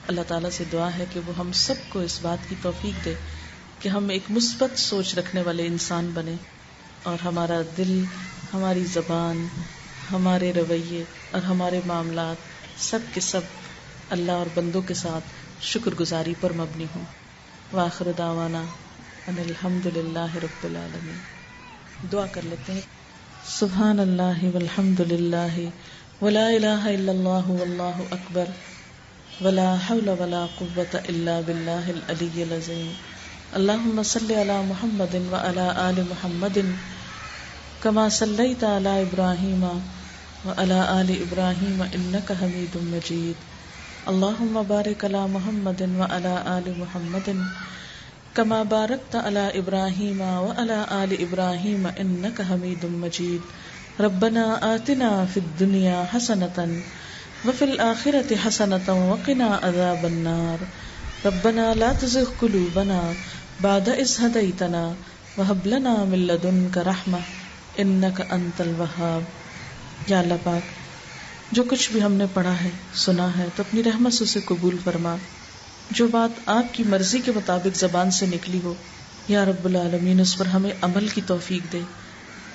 اللہ تعالیٰ سے دعا ہے کہ وہ ہم سب کو اس بات کی توفیق دے کہ ہم ایک مثبت سوچ رکھنے والے انسان بنے، اور ہمارا دل، ہماری زبان، ہمارے رویے اور ہمارے معاملات سب کے سب اللہ اور بندوں کے ساتھ شکر گزاری پر مبنی ہوں. وآخر دعوانا ان الحمد للہ رب العالمین. دعا کر لیتے ہیں. سبحان اللہ والحمد للہ ولا الہ الا اللہ واللہ اکبر ولا حول ولا قوة الا باللہ العلی العظیم. اللہم صلی علی محمد وعلی آل محمد کما صلیت علی ابراہیم وعلی آل ابراہیم انک حمید مجید. اللہم بارک علی محمد وعلی آل محمد کما بارکت علی ابراہیم وعلی آل ابراہیم انک حمید مجید. ربنا آتنا فی الدنیا حسنۃ وفی الآخرۃ حسنۃ وقنا عذاب النار. ربنا لا تزغ قلوبنا بعد اذ ہدیتنا وہب لنا من لدنک رحمہ انک انت الوہاب. یا اللہ پاک، جو کچھ بھی ہم نے پڑھا ہے، سنا ہے، تو اپنی رحمت سے اسے قبول فرما. جو بات آپ کی مرضی کے مطابق زبان سے نکلی ہو، یا رب العالمین اس پر ہمیں عمل کی توفیق دے.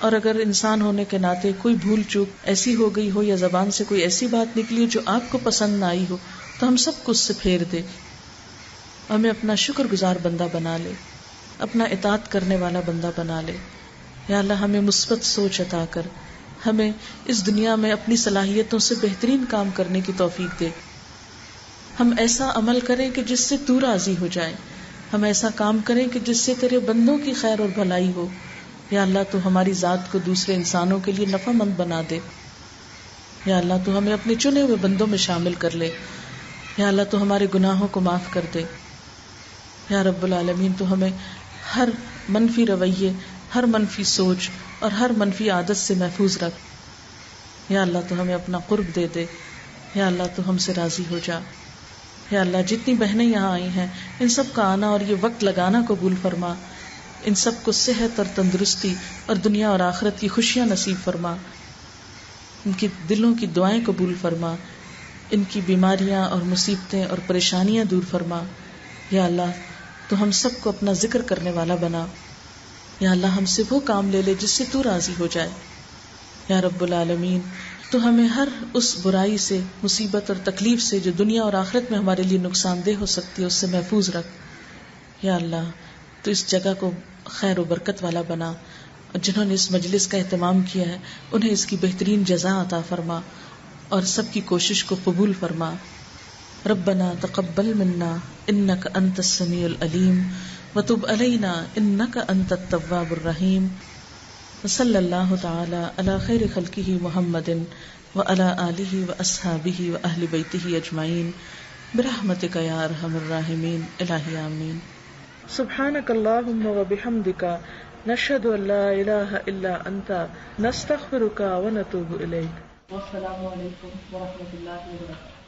اور اگر انسان ہونے کے ناطے کوئی بھول چوک ایسی ہو گئی ہو یا زبان سے کوئی ایسی بات نکلی ہو جو آپ کو پسند نہ آئی ہو، تو ہم سب کو اس سے پھیر دے. ہمیں اپنا شکر گزار بندہ بنا لے، اپنا اطاعت کرنے والا بندہ بنا لے. یا اللہ ہمیں مثبت سوچ عطا کر، ہمیں اس دنیا میں اپنی صلاحیتوں سے بہترین کام کرنے کی توفیق دے. ہم ایسا عمل کریں کہ جس سے تو راضی ہو جائے، ہم ایسا کام کریں کہ جس سے تیرے بندوں کی خیر اور بھلائی ہو. یا اللہ تو ہماری ذات کو دوسرے انسانوں کے لیے نفع مند بنا دے. یا اللہ تو ہمیں اپنے چنے ہوئے بندوں میں شامل کر لے. یا اللہ تو ہمارے گناہوں کو معاف کر دے. یا رب العالمین تو ہمیں ہر منفی رویے، ہر منفی سوچ اور ہر منفی عادت سے محفوظ رکھ. یا اللہ تو ہمیں اپنا قرب دے دے یا اللہ تو ہم سے راضی ہو جا. یا اللہ جتنی بہنیں یہاں آئی ہیں ان سب کا آنا اور یہ وقت لگانا قبول فرما. ان سب کو صحت اور تندرستی اور دنیا اور آخرت کی خوشیاں نصیب فرما. ان کی دلوں کی دعائیں قبول فرما. ان کی بیماریاں اور مصیبتیں اور پریشانیاں دور فرما. یا اللہ تو ہم سب کو اپنا ذکر کرنے والا بنا. یا اللہ ہم سے وہ کام لے لے جس سے تو راضی ہو جائے. یا رب العالمین تو ہمیں ہر اس برائی سے، مصیبت اور تکلیف سے جو دنیا اور آخرت میں ہمارے لیے نقصان دہ ہو سکتی ہے اس سے محفوظ رکھ. یا اللہ تو اس جگہ کو خیر و برکت والا بنا، اور جنہوں نے اس مجلس کا اہتمام کیا ہے انہیں اس کی بہترین جزا عطا فرما اور سب کی کوشش کو قبول فرما. ربنا تقبل منا انک انت السمیع العلیم وتب علینا انک انت التواب الرحیم. وصلی اللہ تعالی علی خیر خلقہ محمد وعلی آلہ واصحابہ واہل بیتہ اجمعین برحمتک یا ارحم الراحمین. الہی آمین. سبحانک اللہم وبحمدک نشہد ان لا الہ الا انت نستغفرک ونتوب الیک. والسلام علیکم ورحمۃ اللہ وبرکاتہ.